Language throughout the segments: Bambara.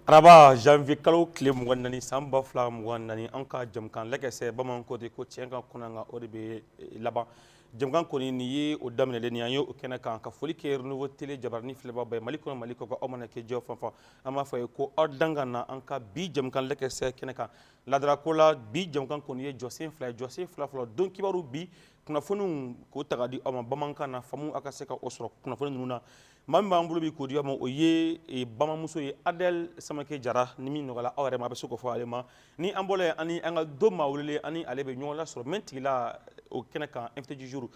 Araba janvier kalo tile 24 san 2024 an ka jɛmukan lɛkɛsɛ bamananw ko de ko tiɲɛ ka kunna nka o de bɛ laban jɛmukan kɔni nin ye o daminɛlen nin an ye o kɛnɛ kan ka foli kɛ renouveau télé jabaranin filɛbaa bɛɛ Mali kɔnɔ Mali kɔ kan aw mana kɛ diɲɛ fan o fan an b'a fɔ a ye ko aw dan ka na an ka bi jɛmukan lɛkɛsɛ kɛnɛ kan ladarako la bi jɛmukan kɔni ye jɔsen fila ye jɔsen fila fɔlɔ don kibaru bi kunnafoniw k'o ta ka di aw ma bamanankan na faamu a ka se ka o sɔrɔ kunnafoni ninnu na maa min b'an bolo bi k'o di aw ma o ye bamamuso ye Adèle Samake Jara ni min nɔgɔyala aw yɛrɛ ma a bɛ se k'o fɔ ale ma ni an bɔra yen ani an ka don maa wele ani ale bɛ ɲɔgɔn lasɔrɔ min tigila o kɛnɛ kan invité du jour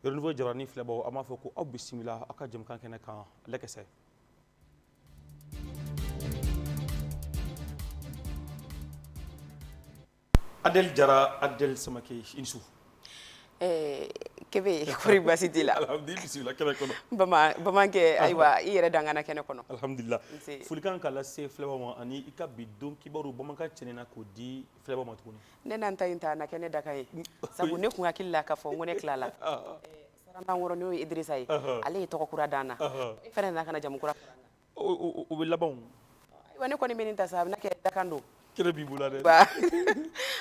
renouveau jabaranin filɛbaaw an b'a fɔ ko aw bisimila aw ka jɛmukan kɛnɛ kan lɛkɛsɛ. Adèle Jara Adèle Samake i ni su. Kebe kori basi t'i la. Alhamdulillah bisimila kɛnɛ kɔnɔ. Bamankɛ ayiwa i yɛrɛ dangana kɛnɛ kɔnɔ. Alhamdulillah folikan ka lase filɛbaaw ma ani i ka bi don kibaru bamanankan cɛnina k'o di filɛbaaw ma tuguni. Ne n'an ta in ta na kɛ ne dakan ye sabu ne kun hakili la k'a fɔ n ko ne tilala. Saratan wɔrɔ n'o ye Idrissa ye ale ye tɔgɔ kura d'an na e fana nana ka na jamu kura fara an na. O bɛ laban o. Ayiwa ne kɔni bɛ nin ta sa a bɛna kɛ dakan don. Kɛnɛ b'i bolo dɛ.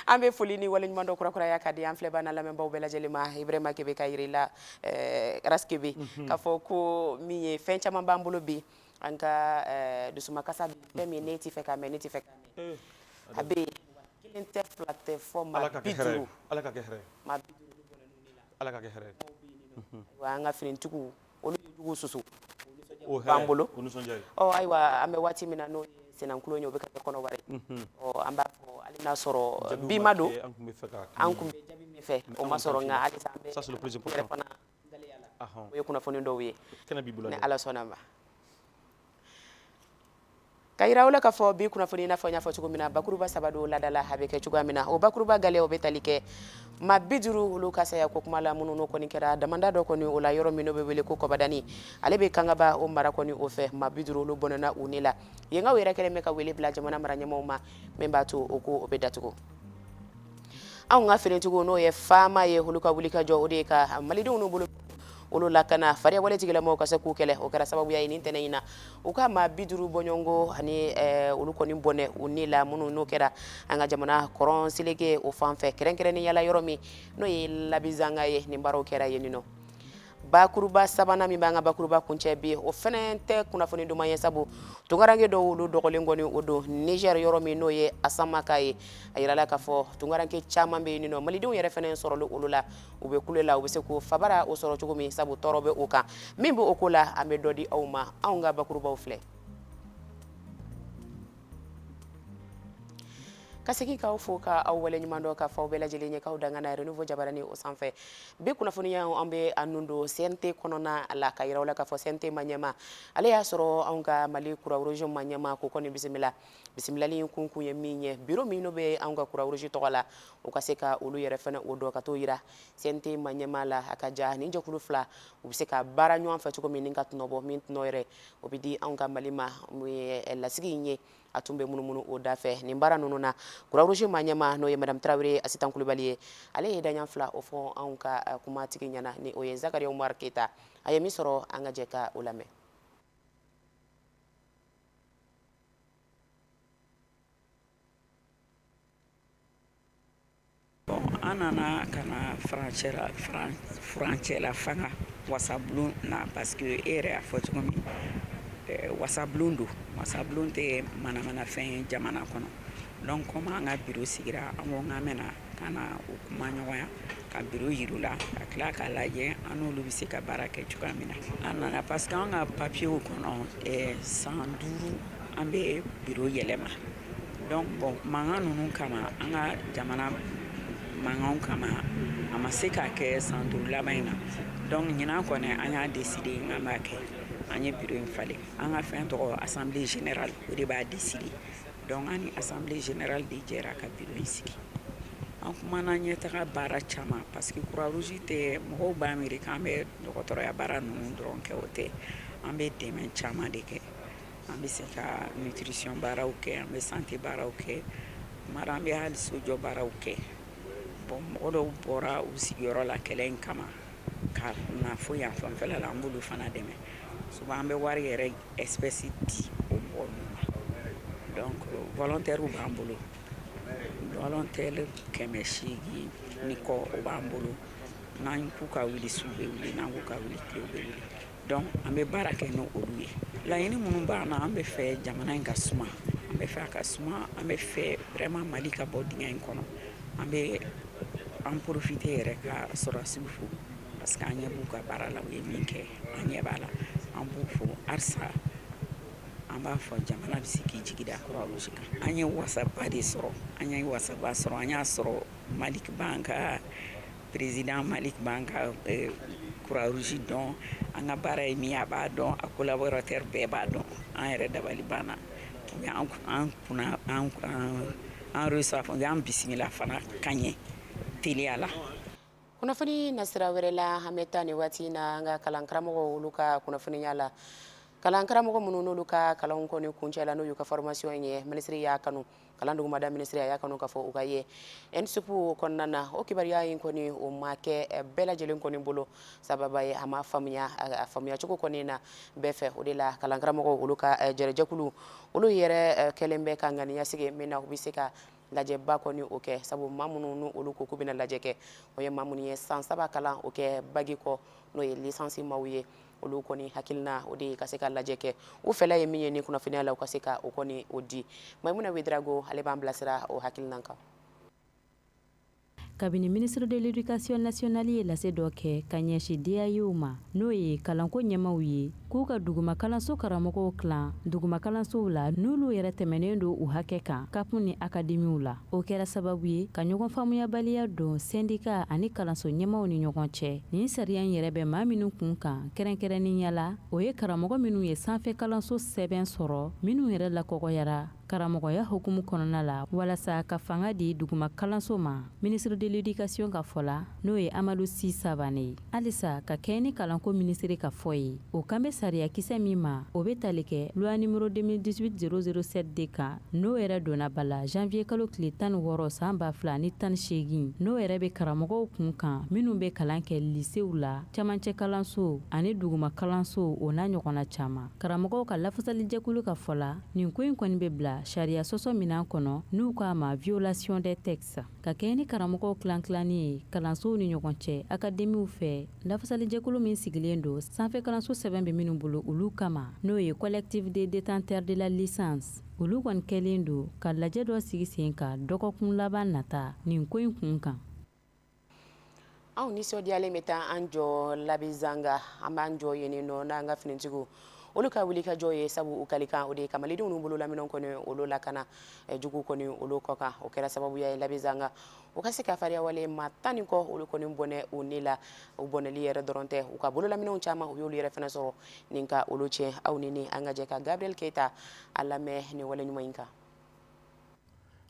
An bɛ foli ni waleɲuman dɔ kurakuraya ka di an filɛbaa n'a lamɛnbaaw bɛɛ lajɛlen ma Ibrahima Kebe ka yira i la Raskebe k'a fɔ ko min ye fɛn caman b'an bolo bi an ka dusumakasa fɛn min ne t'i fɛ k'a mɛn ne t'i fɛ k'a mɛn a bɛ yen kelen tɛ fila tɛ fɔ maa 50 Ala ka kɛ hɛrɛ maa 50 bɔnɛ Ala ka kɛ hɛrɛ wa an ka finitigiw olu ye jugu susu o b'an bolo o nisɔndiya ye ayiwa an bɛ waati min na n'o senankulo ye o bɛ ka kɛ kɔnɔbara ye an b'a fɔ hali n'a sɔrɔ bi ma don an kun bɛ jaabi min fɛ o ma sɔrɔ nka halisa an bɛ yɛrɛ fana daleya la o ye kunnafoni dɔw ye ni Ala sɔnna ma ka yira aw la k'a fɔ bi kunnafoni i n'a fɔ n y'a fɔ cogo min na bakuruba saba don ladala a bɛ kɛ cogoya min na o bakuruba gale o bɛ tali kɛ maa 50 olu ka saya ko kuma la minnu n'o kɔni kɛra damanda dɔ kɔni o la yɔrɔ min n'o bɛ wele ko kɔbadani ale bɛ kangaba o mara kɔni o fɛ maa 50 olu bɔnɛna u ni la yenkaw yɛrɛ kɛlen bɛ ka wele bila jamana mara ɲɛmaaw ma min b'a to o ko o bɛ datugu anw ka finitigiw n'o ye faama ye olu ka wuli ka jɔ o de ye ka malidenw n'u bolo olu lakana fariya wale tigilamɔgɔw ka se k'u kɛlɛ o kɛra sababuya ye nin tɛnɛ in na u ka maa 50 bɔɲɔgɔnko ani olu kɔni bɔnɛ u ni la minnu n'o kɛra an ka jamana kɔrɔn seleke o fan fɛ kɛrɛnkɛrɛnnenya la yɔrɔ min n'o ye labizanga ye nin baaraw kɛra yen nɔ bakuruba sabanan min b'an ka bakuruba kuncɛ bi o fɛnɛ tɛ kunnafoni duman ye sabu tungaranke dɔw olu dɔgɔlen kɔni o don Niger yɔrɔ min n'o ye Asamaka ye a yirala k'a fɔ tungaranke caman bɛ yen nɔ malidenw yɛrɛ fɛnɛ sɔrɔli olu la u bɛ kule la u bɛ se ko fabara o sɔrɔ cogo min sabu tɔɔrɔ bɛ o kan min bɛ o ko la an bɛ dɔ di aw ma anw ka bakurubaw filɛ ka segin k'aw fo k'aw waleɲuman dɔn k'a fɔ aw bɛɛ lajɛlen ye k'aw dangana renouveau jabaranin o sanfɛ bi kunnafoniya an bɛ a nun don CNT kɔnɔna la ka yira aw la k'a fɔ CNT ma ɲɛma ale y'a sɔrɔ anw ka Mali Kura Rouge ma ɲɛma k'o kɔni bisimila bisimilali in kun ye min ye bureau min n'o bɛ anw ka Kura Rouge tɔgɔ la o ka se ka olu yɛrɛ fɛnɛ o dɔn ka t'o yira CNT ma ɲɛma la a ka ja nin jɛkulu fila u bɛ se ka baara ɲɔgɔn fɛ cogo min ni ka tɔnɔbɔ min tɔnɔ yɛrɛ o bɛ di anw ka Mali ma mun ye lasigi in ye a tun bɛ munumunu o da fɛ nin baara ninnu na Kura Rouge ma ɲɛma n'o ye Madame Tarawele Asitan Kulibali ye ale ye daɲan fila o fɔ anw ka kumatigi ɲɛna ni o ye Zakariya Umar Keyita a ye min sɔrɔ an ka jɛ ka o lamɛn an nana ka na furancɛla fanga wasabulon na parce que e yɛrɛ y'a fɔ cogo min wasabulon don wasabulon tɛ manamanafɛn ye jamana kɔnɔ donc comme an ka bureau sigira an ko k'an bɛna ka na o kuma ɲɔgɔnya ka bureau yir'u la ka tila k'a lajɛ an n'olu bɛ se ka baara kɛ cogoya min na an nana parce que an ka papiyew kɔnɔ san 5 an bɛ bureau yɛlɛma donc bon mankan ninnu kama an ka jamana mankanw kama a ma se ka kɛ san 5 laban in na donc ɲinan kɔni an y'a décidé an b'a kɛ an ye bureau in falen an ka fɛn tɔgɔ assemblée générale o de b'a décidé donc an ni assemblée générale de jɛra ka bureau in sigi an kumana ɲɛtaga baara caman parce que croix rouge tɛ mɔgɔw b'a miiri k'an bɛ dɔgɔtɔrɔya baara ninnu dɔrɔn kɛ o tɛ an bɛ dɛmɛ caman de kɛ an bɛ se ka nutrition baaraw kɛ an bɛ santé baaraw kɛ mara an bɛ hali sojɔ baaraw kɛ bon mɔgɔ dɔw bɔra u sigiyɔrɔ la kɛlɛ in kama ka na fo yan fanfɛla la an b'olu fana dɛmɛ souvent an bɛ wari yɛrɛ espèce di o mɔgɔ ninnu ma donc volontaire b'an bolo volontaire 800 ni kɔ o b'an bolo n'an k'u ka wuli su bɛ wuli n'an k'u ka wuli tile bɛ wuli donc an bɛ baara kɛ n'olu ye laɲini minnu b'an na an bɛ fɛ jamana in ka suma an bɛ fɛ a ka suma an bɛ fɛ vraiment Mali ka bɔ dingɛ in kɔnɔ an bɛ an profiter yɛrɛ ka sɔrɔdasiw fo parce que an ɲɛ b'u ka baara la u ye min kɛ an ɲɛ b'a la an b'u fo halisa an b'a fɔ jamana bɛ se k'i jigi da croix rouge kan an ye wasaba de sɔrɔ an ye wasaba sɔrɔ an y'a sɔrɔ Malik b'an ka président Malik b'an ka croix rouge dɔn an ka baara ye min ye a b'a dɔn a collaborateur bɛɛ b'a dɔn an yɛrɛ dabali banna u y'an kunna an reçoit u y'an bisimila fana ka ɲɛ teliya la. Kunnafoni nasira wɛrɛ la an bɛ taa nin waati na an ka kalan karamɔgɔw olu ka kunnafoniya la kalan karamɔgɔ minnu n'olu ka kalanw kɔni kuncɛ la n'o y'u ka formation ye ministre y'a kanu kalan dugumada ministre y'a kanu k'a fɔ u ka ye NSUP kɔnɔna na o kibaruya in kɔni o ma kɛ bɛɛ lajɛlen kɔni bolo sababa ye a ma faamuya a faamuya cogo kɔni na bɛɛ fɛ o de la kalan karamɔgɔw olu ka jɛrɛjɛkulu olu yɛrɛ kɛlen bɛ ka ŋaniya sigi min na u bɛ se ka lajɛba kɔni o kɛ sabu maa minnu n'u olu ko k'u bɛna lajɛ kɛ o ye maa minnu ye san 3 kalan o kɛ bagi kɔ n'o ye licence maaw ye olu kɔni hakilina o de ye ka se ka lajɛ kɛ u fɛla ye min ye ni kunnafoniya la u ka se ka o kɔni o di Maimuna Wedrago ale b'an bilasira o hakilina kan. Kabini ministre de l'éducation nationale ye lase dɔ kɛ ka ɲɛsi DAE ma n'o ye kalanko ɲɛmaw ye k'u ka duguma kalanso karamɔgɔw tilan duguma kalansow la n'olu yɛrɛ tɛmɛnen don u hakɛ kan kapu ni akademiw la o kɛra sababu ye ka ɲɔgɔn faamuyabaliya don syndicat ani kalanso ɲɛmaw ni ɲɔgɔn cɛ nin sariya yɛrɛ bɛ maa minnu kun kan kɛrɛnkɛrɛnnenya la o ye karamɔgɔ minnu ye sanfɛ kalanso sɛbɛn sɔrɔ minnu yɛrɛ lakɔgɔyara karamɔgɔya hukumu kɔnɔna la walasa ka fanga di duguma kalanso ma ministre de l'éducation ka fɔ la n'o ye Amadou Sy Sabané ye halisa ka kɛ ni kalanko ministre ka fɔ ye o kan bɛ sariya kisɛ min ma o bɛ tali kɛ loi numéro 2018-007 de kan n'o yɛrɛ donna bala janvier kalo tile 16 san 2018 n'o yɛrɛ bɛ karamɔgɔw kun kan minnu bɛ kalan kɛ lycéew la camancɛ kalanso ani duguma kalanso o n'a ɲɔgɔnna caman karamɔgɔw ka lafasalijɛkulu ka fɔ la nin ko in kɔni bɛ bila sariya sɔsɔ minan kɔnɔ n'u k'a ma violation des textes ka kɛ ni karamɔgɔw tilan-tilanni ye kalansow ni ɲɔgɔn cɛ akademiw fɛ lafasalijɛkulu min sigilen don sanfɛ kalanso sɛbɛn bɛ minnu bolo olu kama n'o ye collectif des détenteurs de la licence olu kɔni kɛlen don ka lajɛ dɔ sigi sen ka dɔgɔkun laban nata nin ko in kun kan. Anw nisɔndiyalen bɛ taa an jɔ Labizanga an b'an jɔ yen nɔ n'an ka finitigiw olu ka wuli ka jɔ ye sabu u kalikan o de ye ka malidenw n'u bolo laminɛw kɔni olu lakana jugu kɔni olu kɔ kan o kɛra sababuya ye Labizanga u ka se ka fariya wale maa 10 kɔ olu kɔni bɔnɛ u ne la u bɔnɛli yɛrɛ dɔrɔn tɛ u ka bolo laminɛw caman u y'olu yɛrɛ fana sɔrɔ nin ka olu tiɲɛ aw ni ne an ka jɛ ka Gabriel Keita a lamɛn nin wale ɲuman in kan.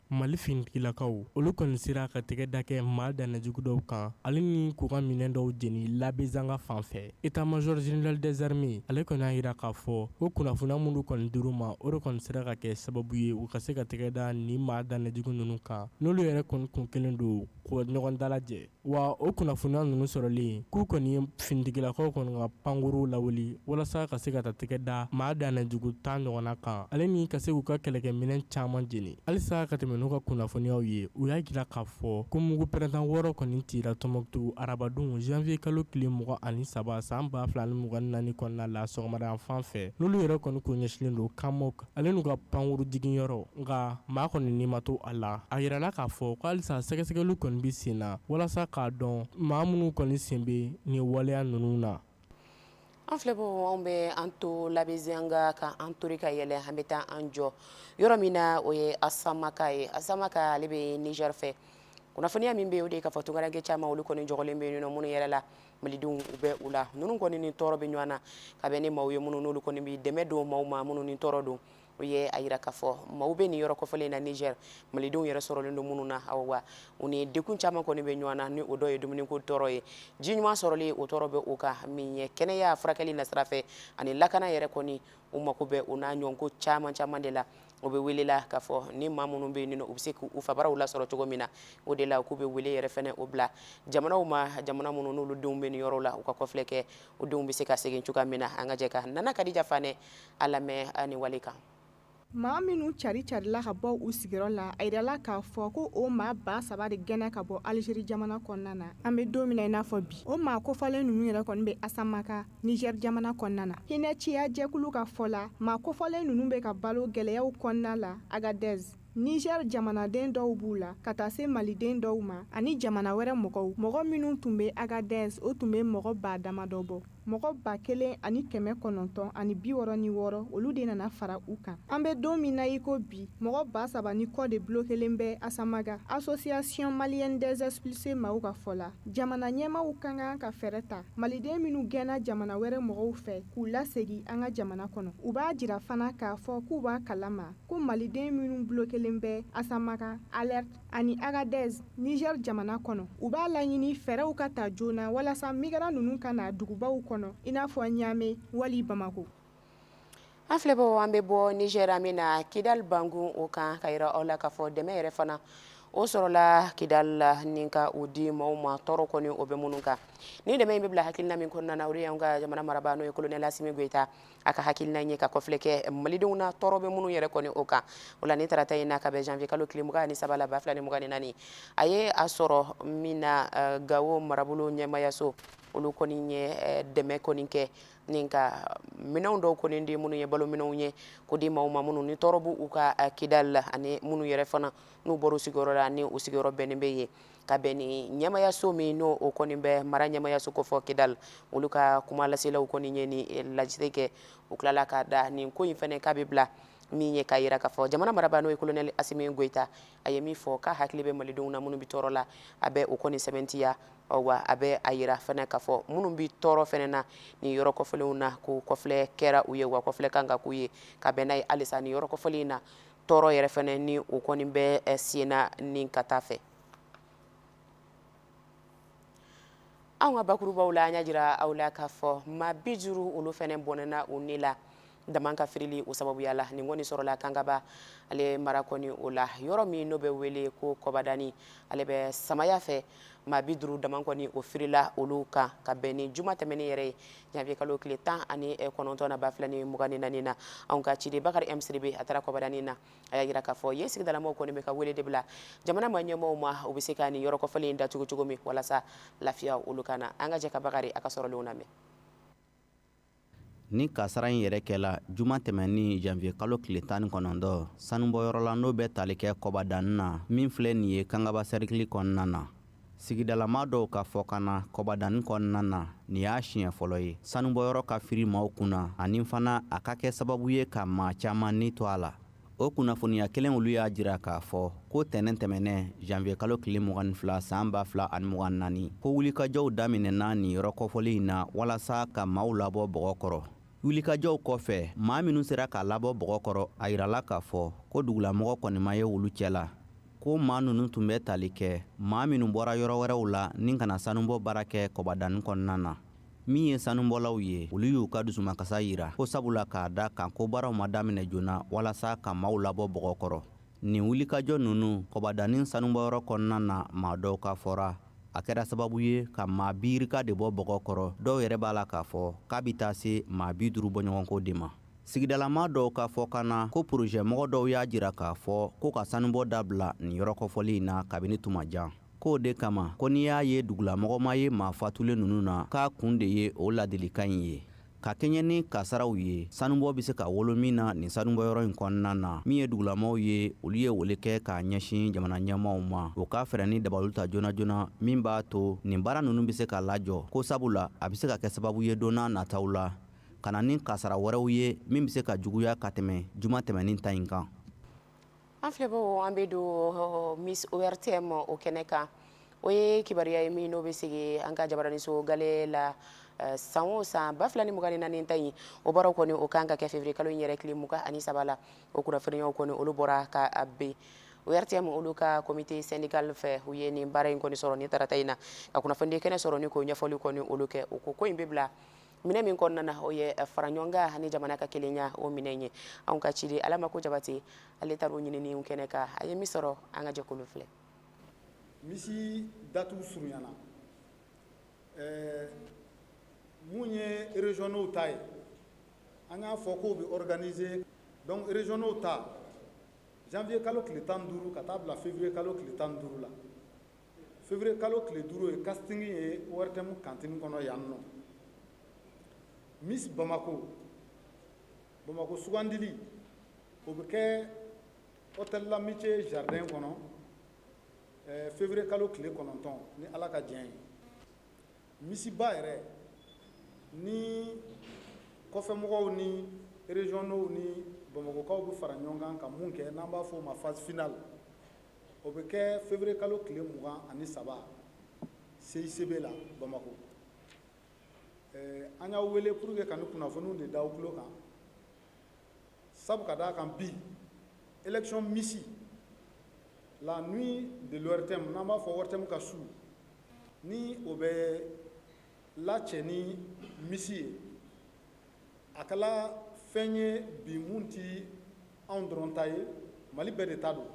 Mali fintigilakaw olu kɔni sera ka tɛgɛ da kɛ maa danajugu dɔw kan ale ni k'u ka minɛn dɔw jeni Labizanga fan fɛ état-major général des armées ale kɔni y'a yira k'a fɔ o kunnafoniya minnu kɔni dir'u ma o de kɔni sera ka kɛ sababu ye u ka se ka tɛgɛ da ni maa danajugu ninnu kan n'olu yɛrɛ kɔni kun kelen don k'o ɲɔgɔn dalajɛ wa o kunnafoniya ninnu sɔrɔlen k'u kɔni ye fintigilakaw kɔni ka pankuru lawuli walasa ka se ka tɛgɛ da maa danajugu 10 ɲɔgɔnna kan ale ni ka se k'u ka kɛlɛkɛminɛn caman jeni halisa ka tɛmɛ n'u ka kunnafoniyaw ye u y'a jira k'a fɔ ko mugu pɛrɛntan 6 kɔni cira Tɔnbukutu arabadon janvier kalo tile 23 san 2024 kɔnɔna la sɔgɔmada fan fɛ n'olu yɛrɛ kɔni ko ɲɛsilen don Kamok ale n'u ka pankuru jiginyɔrɔ nka maa kɔni ni ma to a la a yirala k'a fɔ ko halisa sɛgɛsɛgɛliw kɔni bi sen na walasa k'a dɔn maa minnu kɔni sen bɛ nin waleya ninnu na. An filɛbɔ anw bɛ an to Labizanga ka an tori ka yɛlɛ an bɛ taa an jɔ yɔrɔ min na o ye Asamaka ye Asamaka ale bɛ Niger fɛ kunnafoniya min bɛ o de ye k'a fɔ tungaranke caman olu kɔni jɔgɔlen bɛ yen nɔ minnu yɛrɛ la malidenw u bɛ u la ninnu kɔni ni tɔɔrɔ bɛ ɲɔgɔn na ka bɛn ni maaw ye minnu n'olu kɔni bɛ dɛmɛ don maaw ma minnu ni tɔɔrɔ don o ye a yira k'a fɔ maaw bɛ nin yɔrɔ kɔfɛlen na Niger malidenw yɛrɛ sɔrɔlen don minnu na awa u ni dekun caman kɔni bɛ ɲɔgɔn na ni o dɔ ye dumuniko tɔɔrɔ ye ji ɲuman sɔrɔli o tɔɔrɔ bɛ o kan min ye kɛnɛya furakɛli nasira fɛ ani lakana yɛrɛ kɔni u mako bɛ o n'a ɲɔgɔnko caman caman de la o bɛ welela k'a fɔ ni maa minnu bɛ yen nɔ u bɛ se k'u fabaraw lasɔrɔ cogo min na o de la k'u bɛ wele yɛrɛ fɛnɛ o bila jamanaw ma jamana minnu n'olu denw bɛ nin yɔrɔ la u ka kɔfilɛ kɛ o denw bɛ se ka segin cogoya min na an ka jɛ ka Nana Kadija Fanɛ a lamɛn a ni wale kan. maa minnu cari-carila ka bɔ u sigiyɔrɔ la a yirala k'a fɔ ko o maa 3,000 de gɛnna ka bɔ Algérie jamana kɔnɔna na an bɛ don min na i n'a fɔ bi o maa kofɔlen ninnu yɛrɛ kɔni bɛ Asamaka Niger jamana kɔnɔna na hinɛ ciya jɛkulu ka fɔ la maa kofɔlen ninnu bɛ ka balo gɛlɛyaw kɔnɔna la Agadez Niger jamanaden dɔw b'u la ka taa se maliden dɔw ma ani jamana wɛrɛ mɔgɔ minnu tun bɛ Agadez o tun bɛ mɔgɔ 10,000 dɔ bɔ mɔgɔ 1,966 olu de nana fara u kan an bɛ don min na i ko bi mɔgɔ 3,000 ni kɔ de bloquelen bɛ Asamaga Association Malienne des Expulsés maaw ka fɔ la jamana ɲɛmaaw ka kan ka fɛɛrɛ ta maliden minnu gɛnna jamana wɛrɛ mɔgɔw fɛ k'u lasegi an ka jamana kɔnɔ u b'a jira fana k'a fɔ k'u b'a kalama ko maliden minnu bloquelen bɛ Asamaga Alerte ani Agadez Niger jamana kɔnɔ u b'a laɲini fɛɛrɛw ka ta joona walasa migrant ninnu ka na dugubaw kɔnɔ i n'a fɔ Niamey wali Bamako. An filɛbagaw an bɛ bɔ Niger an bɛ na Kidal Bangun o kan ka yira aw la k'a fɔ dɛmɛ yɛrɛ fana o sɔrɔla Kidal la ni ka o di maaw ma tɔɔrɔ kɔni o bɛ minnu kan ni dɛmɛ in bɛ bila hakilina min kɔnɔna na o de y'an ka jamana marabaa n'o ye colonel Asimi Goita a ka hakilina ye ka kɔfilɛ kɛ malidenw na tɔɔrɔ bɛ minnu yɛrɛ kɔni o kan o la ni tarata in na ka bɛn janvier kalo tile 23 la 2024 a ye a sɔrɔ min na Gawo marabolo ɲɛmayaso olu kɔni ye dɛmɛ kɔni kɛ nin ka minɛnw dɔw kɔni di minnu ye balo minɛnw ye ko di maaw ma minnu ni tɔɔrɔ b'u u ka Kidal la ani minnu yɛrɛ fana n'u bɔra u sigiyɔrɔ la ni u sigiyɔrɔ bɛnnen bɛ yen ka bɛn ni ɲɛmayaso min n'o o kɔni bɛ mara ɲɛmayaso kofɔ Kidal olu ka kuma laselaw kɔni ye ni lajɛte kɛ u tilala k'a da nin ko in fana k'a bɛ bila min ye k'a yira k'a fɔ jamana marabaa n'o ye colonel Asimi Goita a ye min fɔ k'a hakili bɛ malidenw na minnu bɛ tɔɔrɔ la a bɛ o kɔni sɛbɛntiya wa a bɛ a yira fana k'a fɔ minnu bɛ tɔɔrɔ fana na nin yɔrɔ kɔfɛlenw na ko kɔfilɛ kɛra u ye wa kɔfilɛ kan ka k'u ye ka bɛn n'a ye halisa nin yɔrɔ kɔfɛlen in na tɔɔrɔ yɛrɛ fana ni o kɔni bɛ senna nin ka taa fɛ. Anw ka bakurubaw la an y'a jira aw la k'a fɔ maa 50 olu fana bɔnɛna u ni la daman ka firili o sababuya la nin kɔni sɔrɔla Kangaba ale mara kɔni o la yɔrɔ min n'o bɛ wele ko Kɔbadani ale bɛ samaya fɛ maa 50 daman kɔni o firila olu kan ka bɛn ni juma tɛmɛnen yɛrɛ ye janvier kalo tile 19 na 2024 na anw ka ciden Bakari M Sidibe a taara Kɔbadani na a y'a jira k'a fɔ yen sigidalamaw kɔni bɛ ka wele de bila jamana ma ɲɛmaaw ma u bɛ se ka nin yɔrɔ kɔfɛlen in datugu cogo min walasa lafiya olu kana an ka jɛ ka Bakari a ka sɔrɔlenw lamɛn. Ni kasara in yɛrɛ kɛla juma tɛmɛni janvier kalo tile 19 sanubɔyɔrɔ la n'o bɛ tali kɛ Kɔbadani na min filɛ nin ye Kangaba cercle kɔnɔna na sigidalama dɔw ka fɔ kana Kɔbadani kɔnɔna na nin y'a siɲɛ fɔlɔ ye sanubɔyɔrɔ ka firi maaw kunna ani fana a ka kɛ sababu ye ka maa caman ni to a la o kunnafoniya kelen olu y'a jira k'a fɔ ko tɛnɛn tɛmɛnɛ janvier kalo tile 22 san 2024 ko wulikajɔw daminɛna nin yɔrɔ kɔfɔli in na walasa ka maaw labɔ bɔgɔ kɔrɔ wulikajɔw kɔfɛ maa minnu sera k'a labɔ bɔgɔ kɔrɔ a yirala k'a fɔ ko dugulamɔgɔ kɔni ma ye olu cɛla ko maa ninnu tun bɛ tali kɛ maa minnu bɔra yɔrɔ wɛrɛw la ni kana sanubɔ baara kɛ Kɔbadani kɔnɔna na min ye sanubɔlaw ye olu y'u ka dusumakasa yira ko sabula k'a da kan ko baaraw ma daminɛ joona walasa ka maaw labɔ bɔgɔ kɔrɔ nin wulikajɔ ninnu Kɔbadani sanubɔyɔrɔ kɔnɔna na maa dɔw ka fɔra a kɛra sababu ye ka maa 20 de bɔ bɔgɔ kɔrɔ dɔw yɛrɛ b'a la k'a fɔ k'a bɛ taa se maa 50 bɔɲɔgɔnko de ma sigidalama dɔw ka fɔ kana ko projet mɔgɔ dɔw y'a jira k'a fɔ ko ka sanubɔ dabila nin yɔrɔ kɔfɔli in na kabini tuma jan k'o de kama ko n'i y'a ye dugulamɔgɔ ma ye maa fatulen ninnu na k'a kun de ye o ladilikan in ye ka kɛɲɛ ni kasaraw ye sanubɔ bɛ se ka wolo min na nin sanubɔyɔrɔ in kɔnɔna na min ye dugulamɔgɔw ye olu ye wele kɛ k'a ɲɛsin jamana ɲɛmaaw ma o k'a fɛɛrɛ ni dabalu ta joona joona min b'a to nin baara ninnu bɛ se ka lajɔ ko sabula a bɛ se ka kɛ sababu ye don n'a nataw la ka na ni kasara wɛrɛw ye min bɛ se ka juguya ka tɛmɛ juma tɛmɛnin ta in kan. An filɛbagaw an bɛ don Miss ORTM o kɛnɛ kan o ye kibaruya ye min n'o bɛ sigi an ka jabaraniso gale la san o san 2024 ta in o bɔra kɔni o kan ka kɛ février kalo in yɛrɛ tile 23 la o kunnafoniyaw kɔni olu bɔra ka be o RTM olu ka comité syndical fɛ u ye nin baara in kɔni sɔrɔ ni tarata in na ka kunnafoni kɛnɛ sɔrɔ ni ko ɲɛfɔli kɔni olu kɛ o ko in bɛ bila minɛ min kɔnɔna na o ye fara ɲɔgɔn kan ani jamana ka kelenya o minɛ ye anw ka cidi Alamako Jabate ale taar'o ɲinini kɛnɛ kan a ye min sɔrɔ an ka jɛkulu filɛ misi datu surunyana mun ye régionaux ta ye an y'a fɔ k'o bɛ organiser donc régionaux ta janvier kalo tile 15 ka taa bila février kalo tile 15 la février kalo tile 5 ye casting ye ORTM cantine kɔnɔ yan nɔ Miss Bamako sugandili o bɛ kɛ hôtel L'Amitié jardin kɔnɔ février kalo tile 9 ni Ala ka diɲɛ ye misiba yɛrɛ ni kɔfɛmɔgɔw ni régionaux ni Bamakokaw bɛ fara ɲɔgɔn kan ka mun kɛ n'an b'a fɔ o ma phase finale o bɛ kɛ février kalo tile 23 CICB la Bamako an y'aw wele pour que ka ni kunnafoniw de d'aw tulo kan sabu ka d'a kan bi élection misi la nuit de l'ORTM n'an b'a fɔ ORTM ka su ni o bɛ lacɛ ni misi ye a kɛla fɛn ye bi mun ti anw dɔrɔn ta ye Mali bɛɛ de ta don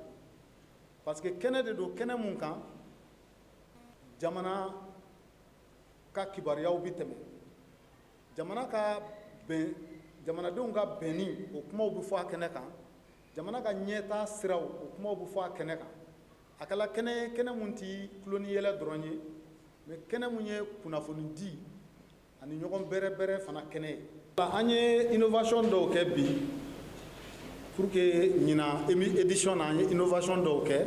parce que kɛnɛ de don kɛnɛ mun kan jamana ka kibaruyaw bi tɛmɛ jamana ka bɛn jamanadenw ka bɛnni o kumaw bi fɔ a kɛnɛ kan jamana ka ɲɛtaa siraw o kumaw bi fɔ a kɛnɛ kan a kɛla kɛnɛ mun ti kuloni yɛlɛ dɔrɔn ye mais kɛnɛ mun ye kunnafoni di ani ɲɔgɔn bɛrɛ fana kɛnɛ ye an ye innovation dɔw kɛ bi pour que ɲina édition na an ye innovation dɔw kɛ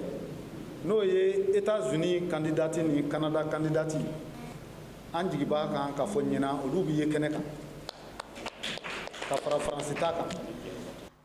n'o ye États-Unis candidati ni Canada candidati an jigi b'a kan ka fɔ ɲina olu bi ye kɛnɛ kan ka fara Faransi ta kan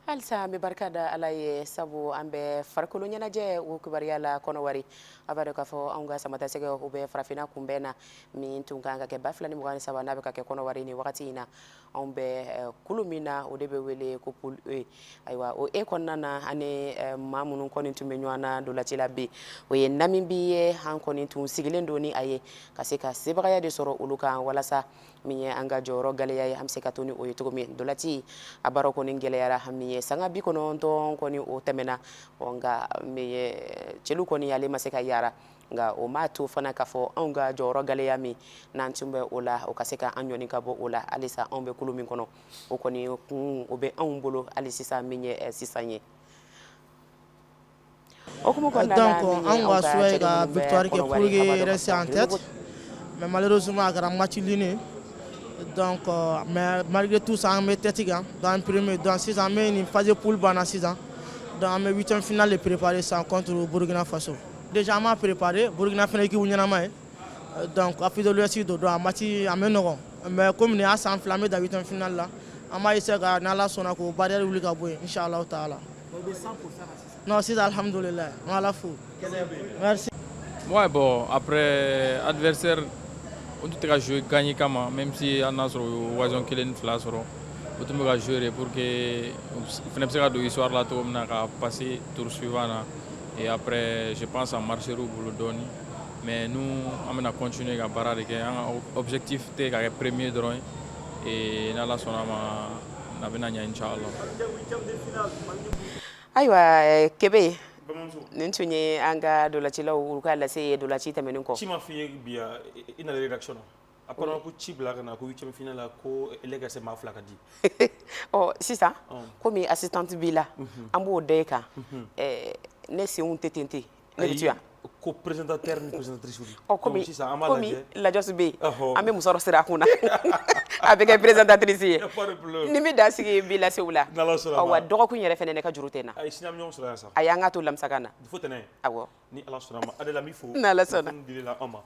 halisa an bɛ barika da Ala ye sabu an bɛ farikolo ɲɛnajɛ o kibaruya la kɔnɔwari a b'a dɔn k'a fɔ anw ka samatasɛgɛ u bɛ farafinna kunbɛn na min tun kan ka kɛ 2023 n'a bɛ ka kɛ kɔnɔwari ni wagati in na anw bɛ kulu min na o de bɛ wele ko pool E ayiwa o E kɔnɔna na ani maa minnu kɔni tun bɛ ɲɔgɔn na dolaci la bi o ye Namibi ye an kɔni tun sigilen don ni a ye ka se ka sebagaya de sɔrɔ olu kan walasa min ye an ka jɔyɔrɔ gɛlɛya ye an bɛ se ka to ni o ye cogo min dolaci a baara kɔni gɛlɛyara min ye sanga 90 kɔni o tɛmɛna nka min ye cɛlu kɔni ale ma se ka yara nka o m'a to fana k'a fɔ anw ka jɔyɔrɔ gɛlɛya min n'an tun bɛ o la o ka se ka an ɲɔni ka bɔ o la halisa anw bɛ kulu min kɔnɔ o kɔni kun o bɛ anw bolo hali sisan min ye sisan ye Donc, on va souhaiter la victoire qui est pour rester en tête. Mais malheureusement, il y a un match liné. Donc, mais malgré tout, ça, on met tête dans le premier. Dans 6 ans, on phase de poule pendant 6 ans. Dans mes 8e finale, de préparer ça contre le Burkina Faso. Déjà, on préparé. Burkina Faso qui est donc, à de l'Ouest, dans un match à Ménoron. Mais comme on est enflammé dans la 8e finale, là, on va essayer de faire la barrière de l'Ouest, Inch'Allah. Non, c'est alhamdoulilah. Voilà, fou. Merci. Ouais, bon, après, adversaire, on peut jouer gagner même si on a occasion qu'il y ait une place, on peut jouer pour que on histoire là, on a passé tour suivant. Et après, je pense à marcher pour le donner. Mais nous, on a continué à barrer. L'objectif était le premier drone. Et nous avons Inch'Allah. Ayiwa Kebe nin tun ye an ka dolacilaw u ka lase dolaci tɛmɛnen kɔ ci ma f'i ye bi ina rédaction a kɔnɔ ko ci bila ka na ko 8e finale la ko LGS maa 2 ka di sisan komi assistante b'i la an b'o da e kan ne senw tɛ ten ne bɛ to yan ko présentateur ni présentatrice komi lajɔsi bɛ yen an bɛ musɔrɔ sira a kun na a bɛ kɛ présentatrice ye ni min da sigi b'i lase u la wa dɔgɔkun yɛrɛ fɛnɛ ne ka juru tɛ n na a sini an bɛ ɲɔgɔn sɔrɔ yan sa a y'an ka to lamsakan na fo tɛnɛn awɔ ni Ala sɔnna ma Adela mi fo n'Ala sɔnna dilila an ma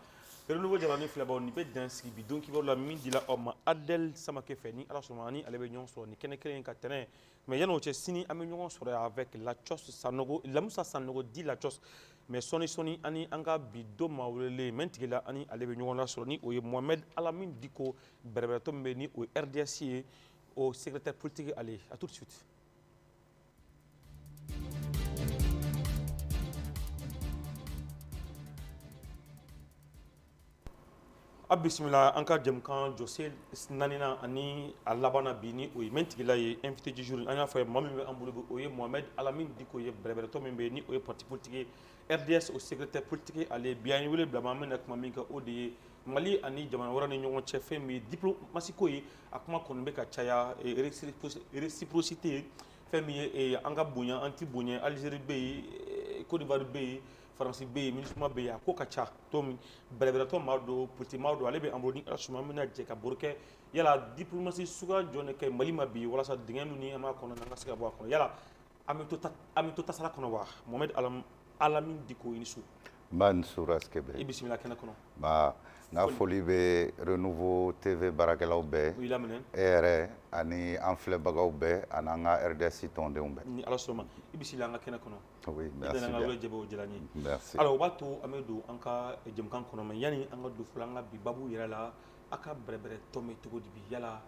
renouveau jamani filaba ni be dan sigi bi donc la min dila o ma Adel Samake feni ala somani ale be ñon so ni kene kene ka tene mais yano che sini ame ñon so avec la chos sanogo la musa sanogo di la chos mais soni ani anga bi do ma wele mentigela ani ale be ñon la so ni o ye Mohamed Alamin Diko berberto be ni o RDC au secrétaire politique allez à tout de suite. Bismillah an ka jɛmukan jɔse nanina ani a labana bi ni o ye min tigila ye invité du jour an y'a fɔ maa min bɛ an bolo o ye Mohamed Alamin Diko ye bɛrɛbɛrɛtɔ min bɛ ni o ye parti politique RDS o secrétaire politique ale bi an ye wele bila maa min na kuma min kɛ o de ye Mali ani jamana wɛrɛ ni ɲɔgɔn cɛ fɛn min ye diplomasi ko ye a kuma kɔni bɛ ka caya réciprocité fɛn min ye an ka bonya an ti bonya Algérie bɛ yen Côte d'Ivoire bɛ yen Faransi bɛ yen MINUSMA bɛ yen a ko ka ca to min bɛrɛbɛrɛtɔ maa do politique maa do ale bɛ an bolo ni asuma min na jɛ ka baro kɛ yala diplomasi suguya jɔn de kɛ Mali ma bi walasa dingɛ ninnu ni an b'a kɔnɔ an ka se ka bɔ a kɔnɔ yala an bɛ to tasara kɔnɔ wa Mohamed Alamin Diko i ni su. N ni su Raskɛbɛ. I bisimila kɛnɛ kɔnɔ. N ka foli bɛ Renouveau TV baarakɛlaw bɛɛ. O y'i laminɛ. E yɛrɛ ani an filɛbagaw bɛɛ ani an ka RDS tɔndenw bɛɛ. Ni Ala sɔnna i bisimila an ka kɛnɛ kɔnɔ. Oui, merci bien. I nana an ka wele jaabi o diyara n ye. Merci. Alors o b'a to an bɛ don an ka jɛmukan kɔnɔ mais yanni an ka don fɔlɔ an ka bi babu yɛrɛ la a ka bɛrɛbɛrɛtɔ bɛ cogo di bi yala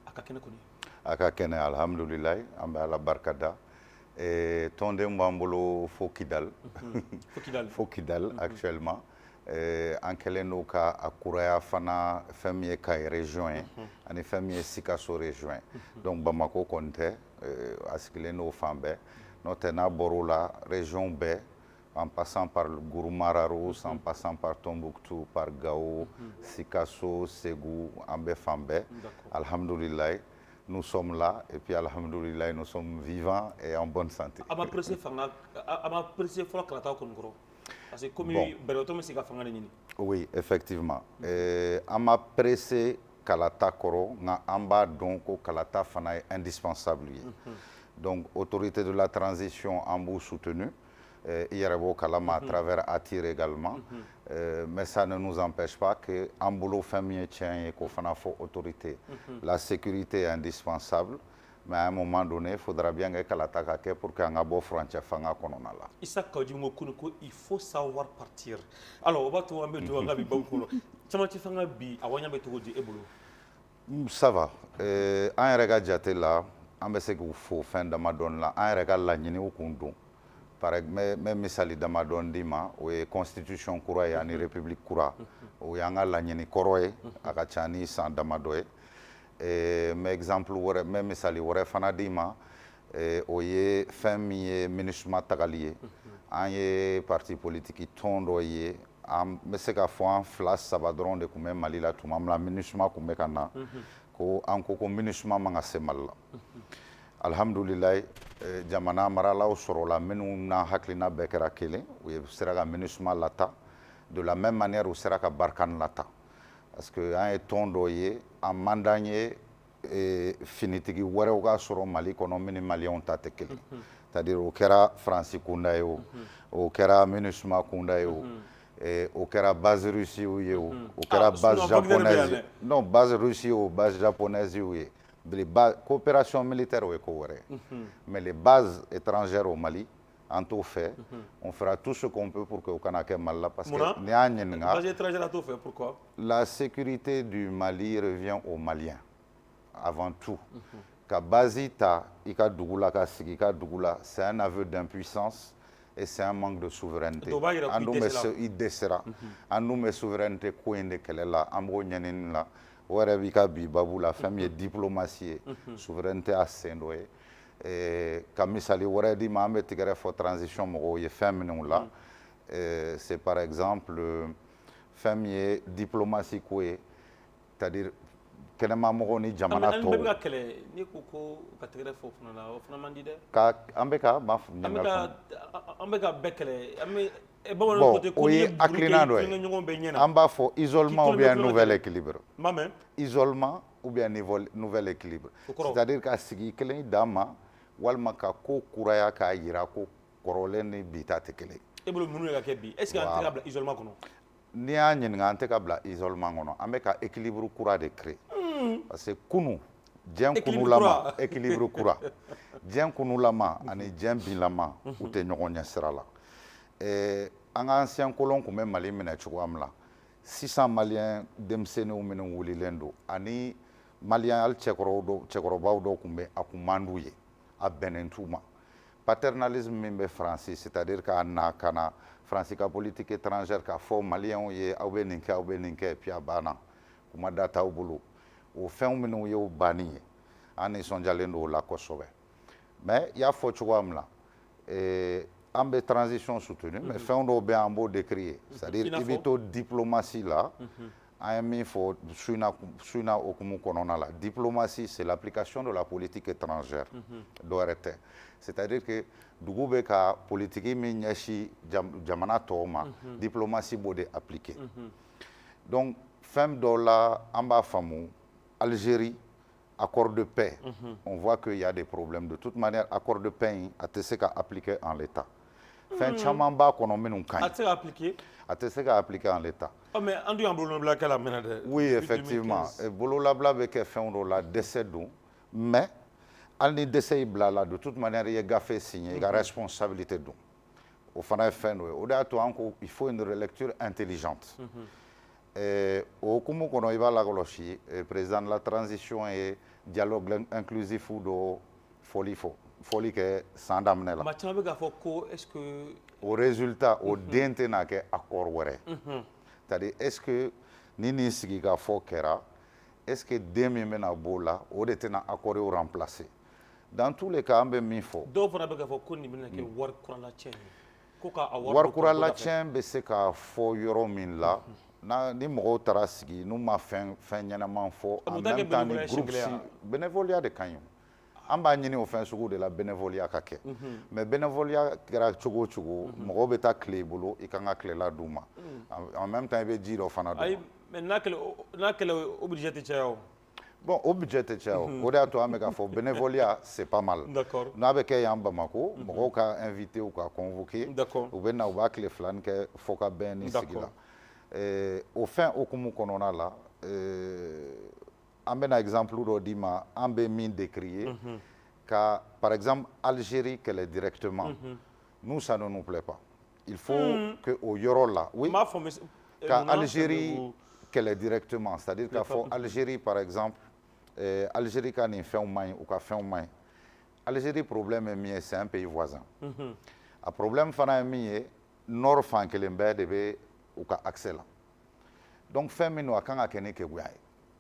a ka kɛnɛ kɔni. A ka kɛnɛ alhamdulilayi an bɛ Ala barika da. Tɔnden b'an bolo fo Kidal. Fo Kidal actuellement. An kɛlen don ka a kuraya fana fɛn min ye Kayi région ye ani fɛn min ye Sikaso région ye. Donc Bamako kɔni tɛ a sigilen n'o fan bɛɛ. N'o tɛ n'a bɔr'o la région bɛɛ en passant par Gourou-Mara Rousse, en passant par Tombouctou, par Gao, Sikaso, Ségou, en bɛɛ fan bɛɛ. Alhamdulilayi. Nous sommes là et puis alhamdoulilah nous sommes vivants et en bonne santé. A ma pressé fɔlɔ kalataw kɔni kɔrɔ parce que comme bɛrɛtɔ bɛ se ka fanga de ɲini. Oui, effectivement. An ma pressé kalata kɔrɔ nka an b'a dɔn ko kalata fana ye indispensable ye. Donc autorité de la transition an b'u soutenu. I yɛrɛ b'o kalama à travers ATIR également. Mais ça ne nous empêche pas que an bolo fɛn min ye tiɲɛ ye k'o fana fɔ autorité. La sécurité est indispensable, mais à un moment donné, il faudra bien que kalata ka kɛ pour que an ka bɔ furancɛ fanga kɔnɔna la. Issa Kaji ko kunu ko il faut savoir partir. Alors o b'a to an bɛ don an ka bi babu kɔnɔ caman ti fanga bi a waɲa bɛ cogo di e bolo. Ça va. An yɛrɛ ka jate la an bɛ se k'u fo fɛn damadɔni la an yɛrɛ ka laɲiniw kun don. Par exemple, même misali damadɔni d'i ma o ye constitution kura ye ani république kura o y'an ka laɲini kɔrɔ ye a ka ca ni san damadɔ ye. Mais exemple wɛrɛ même misali wɛrɛ fana d'i ma o ye fɛn min ye MINUSMA tagali ye an ye parti politique tɔn dɔ ye an bɛ se ka fɔ an 2-3 dɔrɔn de tun bɛ Mali la tuma min na MINUSMA tun bɛ ka na ko an ko MINUSMA man ka se Mali la. Alhamdulilayi jamana maralaw sɔrɔla minnu n'a hakilina bɛɛ kɛra kelen u ye sera ka MINUSMA lata de la même manière u sera ka Barkhane lata parce que an ye tɔn dɔ ye a man d'an ye finitigi wɛrɛw ka sɔrɔ Mali kɔnɔ min ni maliyɛnw ta tɛ kelen c'est-à-dire o kɛra Faransi kunda ye o kɛra MINUSMA kunda ye o kɛra base Russie ye o kɛra base japonaise non base Russie o base japonaise ye. Les coopération militaire ou mais les bases étrangères au Mali, en tout fait, on fera tout ce qu'on peut pour que au Canada Mali parce que pourquoi? La sécurité du Mali revient aux Maliens avant tout. Kabazita, Ika Dougoula, Kasigika Dougoula, c'est un aveu d'impuissance et c'est un manque de souveraineté. Il décera. En nous, mes souverainetés, Kouinde Kelela, Ambo Nyanina. Wɛrɛ b'i ka bi babu la fɛn min ye diplomatie ye souveraineté a sen dɔ ye ka misali wɛrɛ di ma an bɛ tigɛrɛ fɔ transition mɔgɔw ye fɛn minnu la c'est par exemple fɛn min ye diplomatie ko ye c'est-à-dire kɛnɛmamɔgɔw ni jamana tɔw. An bɛ ka kɛlɛ n'i ko ko ka tigɛrɛ fɔ o fana la o fana man di dɛ. An bɛ ka m'a fɔ an bɛ ka bɛɛ kɛlɛ bon o ye hakilina dɔ ye an b'a fɔ isolement ou bien nouvel équilibre isolement ou bien nouvel équilibre c'est-à-dire ka sigi kelen d'an ma walima ka ko kuraya k'a yira ko kɔrɔlen ni bi ta tɛ kelen. E bolo mun de ka kɛ bi est-ce que an tɛ ka bila isolement kɔnɔ. n'i y'a ɲininka an tɛ ka bila isolement kɔnɔ an bɛ ka équilibre kura de créer parce que kunu diɲɛ kunulama équilibre kura diɲɛ kunulama ani diɲɛ binlama u tɛ ɲɔgɔn ɲɛ sira la an ka ancien colon tun bɛ Mali minɛ cogoya min na 600 maliyɛn denmisɛnninw minnu wulilen don ani maliyɛn hali cɛkɔrɔbaw dɔw tun bɛ a kun man d'u ye a bɛnnen t'u ma paternalisme min bɛ Faransi c'est-à-dire k'a na ka na Faransi ka politique étrangère k'a fɔ maliyɛnw ye aw bɛ nin kɛ aw bɛ nin kɛ puis a banna kuma da t'aw bolo o fɛnw minnu y'o banni ye an nisɔndiyalen don o la kosɛbɛ mais i y'a fɔ cogoya min na an bɛ transition soutenue mais fɛn dɔw bɛ an b'o décrier c'est-à-dire i bɛ to diplomatie la an ye min fɔ su in na okumu kɔnɔna la diplomatie c'est l'application de la politique étrangère dɔwɛrɛ tɛ c'est-à-dire que dugu bɛ ka politiki min ɲɛsin jamana tɔw ma diplomatie b'o de appliquer donc fɛn dɔw la an b'a faamu Algérie accord de paix on voit qu'il y a des problèmes de toute manière accord de paix a tɛ se ka appliquer en l'état fɛn caman b'a kɔnɔ minnu ka ɲi a tɛ se ka appliquer en l'état mais an dun y'an bololabila kɛ la mɛnɛ dɛ oui effectivement bololabila bɛ kɛ fɛnw dɔw la dɛsɛ don mais hali ni dɛsɛ y'i bila la de toute manière i ye gafe signé i ka responsabilité don o fana ye fɛn dɔ ye o de y'a to an ko il faut une relecture intelligente o hukumu kɔnɔ i b'a lakɔlɔsi président de la transition ye dialogue inclusif dɔ fɔli kɛ san daminɛ la maa caman bɛ k'a fɔ ko est ce que o résultat o den tɛna kɛ accord wɛrɛ c'est-à-dire est ce que ni nin sigi ka fɔ kɛra est ce que den min bɛna b'o la o de tɛna accord remplacer dans tous les cas an bɛ min fɔ dɔw fana bɛ k'a fɔ ko nin bɛna kɛ wari kuralacɛn ye ko k'a wari kuralacɛn bɛ se ka fɔ yɔrɔ min la ni mɔgɔw taara sigi n'u ma fɛn ɲɛnama fɔ en même temps ni groupe bénévolat de ka ɲi an b'a ɲini o fɛn sugu de la bénévolat ka kɛ mais bénévolat kɛra cogo o cogo mɔgɔw bɛ taa tile i bolo i kan ka tilela d'u ma en même temps i bɛ ji dɔ fana d'u ma mais n'a kɛlɛ o budget tɛ caya o bon o budget tɛ caya o de y'a to an bɛ k'a fɔ bénévolat c'est pas mal n'a bɛ kɛ yan Bamako mɔgɔw ka invité u ka convoqué u bɛ na u b'a tile filani kɛ fo ka bɛn ni sigi la o fɛn hukumu kɔnɔna la an bɛna exemple dɔ d'i ma an bɛ min décrier ka par exemple Algérie kɛlɛ directement nous ça ne nous plaît pas il faut que o yɔrɔ la oui ka Algérie kɛlɛ directement c'est-à-dire k'a fɔ Algérie par exemple Algérie ka nin fɛnw man ɲi u ka fɛnw man ɲi Algérie problème ye min ye c'est un pays voisin a problème fana ye min ye nord fan kelen bɛɛ de bɛ u ka accès la donc fɛn min don a kan ka kɛ ni keguya ye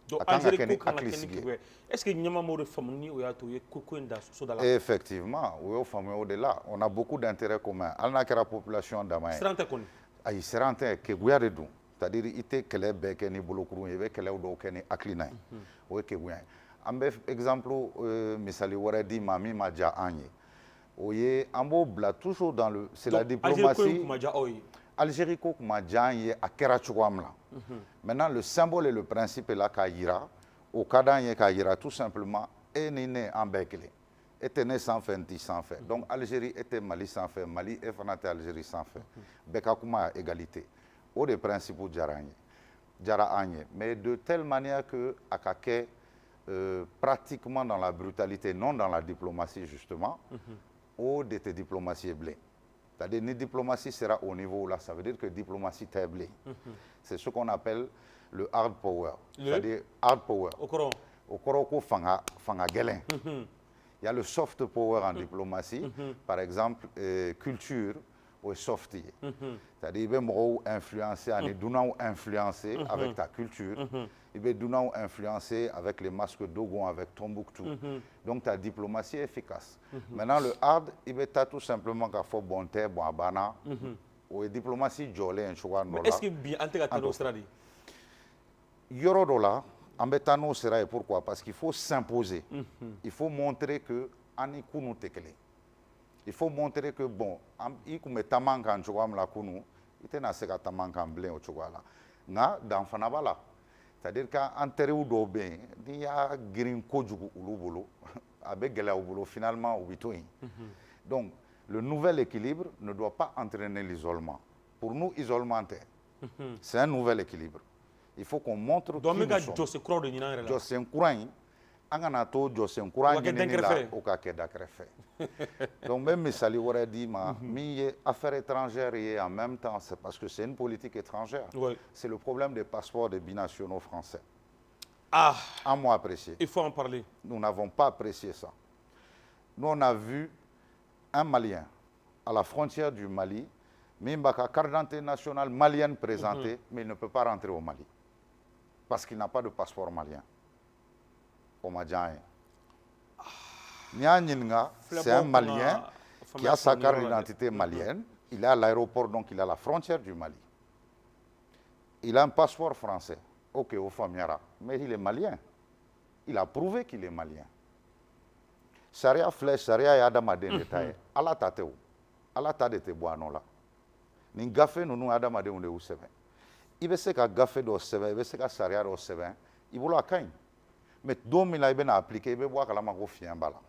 donc Algérie ko kan ka kɛ ni keguya ye est ce que ɲɛmaa m'o de faamu ni o y'a to u ye ko in da so da la effectivement u y'o faamu o de la on a beaucoup d'intérêt commun hali n'a kɛra population dama ye siran tɛ kɔni ayi siran tɛ keguya de don c'est-à-dire i tɛ kɛlɛ bɛɛ kɛ ni bolokurun ye i bɛ kɛlɛw dɔw kɛ ni hakilina ye o ye keguya ye an bɛ exemple misali wɛrɛ d'i ma min ma diya an ye o ye an b'o bila toujours dans le c'est la diplomatie Algérie ko kuma diya an ye a kɛra cogoya min na maintenant le symbole et le principe est là k'a yira o ka d'an ye k'a yira tout simplement e ni ne an bɛɛ kelen e tɛ ne sanfɛ n t'i sanfɛ donc Algérie e tɛ Mali sanfɛ Mali e fana tɛ Algérie sanfɛ bɛɛ ka kuma égalité o de principe diyara an ye mais de telle manière que a ka kɛ pratiquement dans la brutalité non dans la diplomatie justement o de tɛ diplomatie ye bilen c'est-à-dire ni diplomatie sera au niveau là ça veut dire que diplomatie tɛ bilen c'est ce qu'on appelle le hard power c'est-à-dire hard power o kɔrɔ ko fanga gɛlɛn il y a le soft power en diplomatie par exemple culture o ye soft ye c'est-à-dire i bɛ mɔgɔw influencer ani dunanw influencer avec ta culture i bɛ dunanw influencer avec les masques Dogon avec Tombouctou donc ta diplomatie est efficace maintenant le hard i bɛ taa tout simplement k'a fɔ bon tɛ bon a banna o ye diplomatie jɔlen ye cogoya dɔ la mais est ce que bi an tɛ ka taa n'o sira de ye yɔrɔ dɔ la an bɛ taa n'o sira ye pourquoi parce qu'il faut s'imposer il faut montrer que an ni kunu tɛ kelen il faut montrer que bon i tun bɛ taama an kan cogoya min na kunu i tɛna se ka taama an kan bilen o cogoya la nka dan fana b'a la c'est-à-dire qu'an teriw dɔw bɛ yen n'i y'a girin kojugu olu bolo a bɛ gɛlɛya u bolo finalement u bɛ to yen donc le nouvel équilibre ne doit pas entraîner l'isolement pour nous isolement tɛ C'est un nouvel équilibre. Il faut qu'on montre qui nous sommes. José Kourain, angana to José Kourain au kake d'akrefe. Donc même misali aurait dit mi affaires étrangères et en même temps c'est parce que c'est une politique étrangère. C'est le problème des passeports des binationaux français. À moi apprécier. Il faut en parler. Nous n'avons pas apprécié ça. Nous on a vu un Malien à la frontière du Mali, Mimbaka carte d'identité nationale malienne présentée, mais il ne peut pas rentrer au Mali. Parce qu'il n'a pas de passeport malien. Au Madjaï. C'est un Malien qui a sa carte d'identité malienne. Il est à l'aéroport, donc il est à la frontière du Mali. Il a un passeport français. Ok, au Famiara. Mais il est malien. Il a prouvé qu'il est malien. Sharia flèche, Sharia Yadamaden détaillé. Allah tateo. Allah tadete boanola. Ni gafe nous Adamaden de Ousseven. Il veut se ka gafe do sebe, il veut se ka Sharia do sebe. Il veut la cagne. Mais 2000 il ben appliqué, il veut voir que la mago fien bala.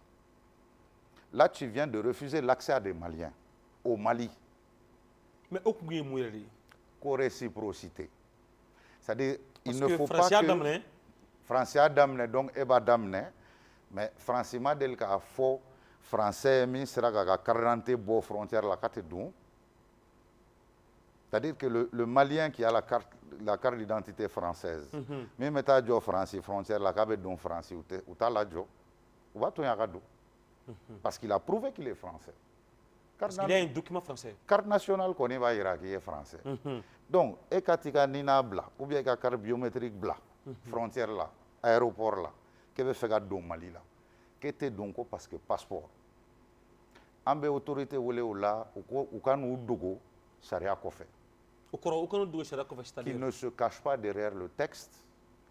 Là, tu viens de refuser l'accès à des Maliens au Mali. Mais au coup de réciprocité. C'est-à-dire, il ne faut pas que Français damne donc eba damne, mais Français modèle ka fo français mi sera ka 40 beaux frontières la carte dou. C'est-à-dire que le Malien qui a la carte d'identité française, même état jo français frontière la cabe don français ou ta la jo, ou va to yakado. Parce qu'il a prouvé qu'il est français. Parce qu'il a un document français. Carte nationale qu'on va dire qu'il est français. Donc, et katika nina bla, ou bien carte biométrique bla, frontière là, aéroport là, que veut faire don Mali là, que te donc parce que passeport. Ambe autorité ou là, ou quand nous dogo, Sharia kofe. Qu'ils ne se cachent pas derrière le texte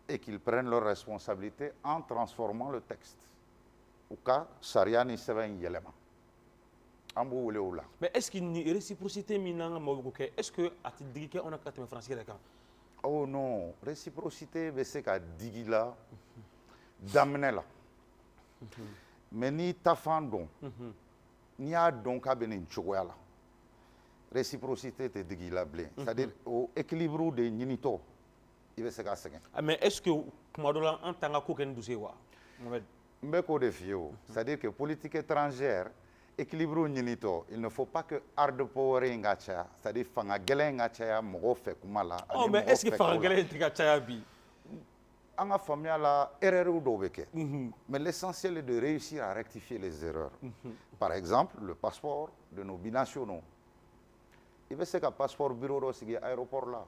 et qu'ils prennent leurs responsabilités en transformant le texte. Ou cas, Sharia ni seven yelema. Mais est-ce qu'il y a une réciprocité? Est-ce que à Tidigike on a 4 français? Oh non, réciprocité, c'est qu'à Digila, d'amener là. Mais ni tafandon, ni a donc à benin chogoyala. Réciprocité te Digila blé. C'est-à-dire au équilibre de Ninito, il va se casser. Mais est-ce que Kumadola en tant que Doucewa? C'est-à-dire que politique étrangère, équilibre Ninito, il ne faut pas que hard power ngacha, c'est-à-dire fanga gelen ngacha mogo fe kumala. Oh mais est-ce que fanga gelen ngacha bi? Anga famia la erreur do beke. Mais l'essentiel est de réussir à rectifier les erreurs. Par exemple, le passeport de nos binationaux. Il veut se que passeport bureau do sigi aéroport là.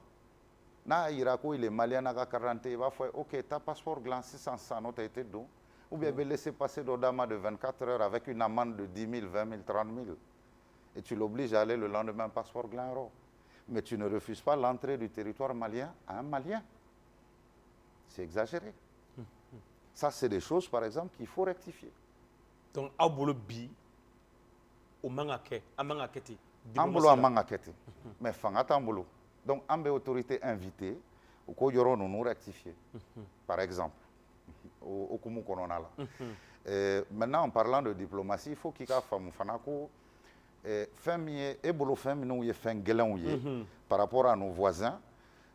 Na irako il est malien na 40 il va faire OK, ta passeport glan 600 note été do. Ou bien laisser passer d'Odama de 24 heures avec une amende de 10 000, 20 000, 30 000. Et tu l'obliges à aller le lendemain passeport Glenro. Mais tu ne refuses pas l'entrée du territoire malien à un Malien. C'est exagéré. Ça, c'est des choses, par exemple, qu'il faut rectifier. Donc, Abolo Bi, au Mangake, à Mangaketi. Ambolo à Mangaketi. Mais Fangata Ambolo. Donc, Ambe autorité invitée, ou qu'on y aura nous rectifier. Par exemple. Au Kumu Kononala. Maintenant, en parlant de diplomatie, il faut qu'il y ait un fanako. Par rapport à nos voisins,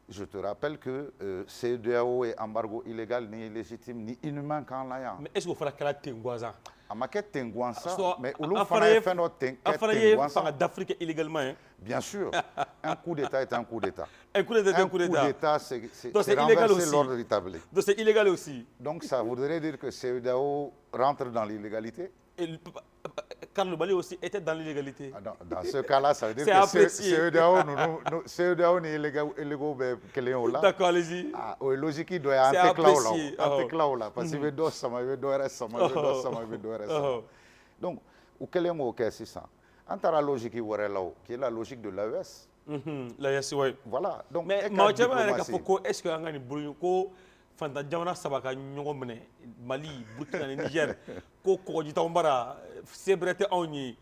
je te rappelle que CEDEAO est embargo illégal, ni illégitime, ni inhumain quand là. Mais est-ce qu'il faut faire un voisin? À ma quête Tenguansa, mais où l'on fait d'Afrique illégalement. Bien sûr, un coup d'État est un coup d'État. Un coup d'État est un coup d'État. C'est illégal aussi. L'ordre établi. Donc c'est illégal aussi. Donc ça voudrait dire que CEDEAO rentre dans l'illégalité? Car le Mali aussi était dans l'illégalité. Dans ce cas-là, ça veut dire que CEDEAO n'est illégal que Léon là. D'accord, allez-y. Logique, il doit y avoir là. Parce qu'il veut deux sama, il veut deux restes sama, il veut deux sama, il veut deux restes. Donc, où quel est c'est ça? Entre la logique qui est la logique de l'AES. L'AES, oui. Voilà. Donc, mais est-ce que Angani Brunko Fanta Jamana Sabaka Nyongomene, Mali, Burkina, Niger, Koko Jitambara, Sebrete Oni,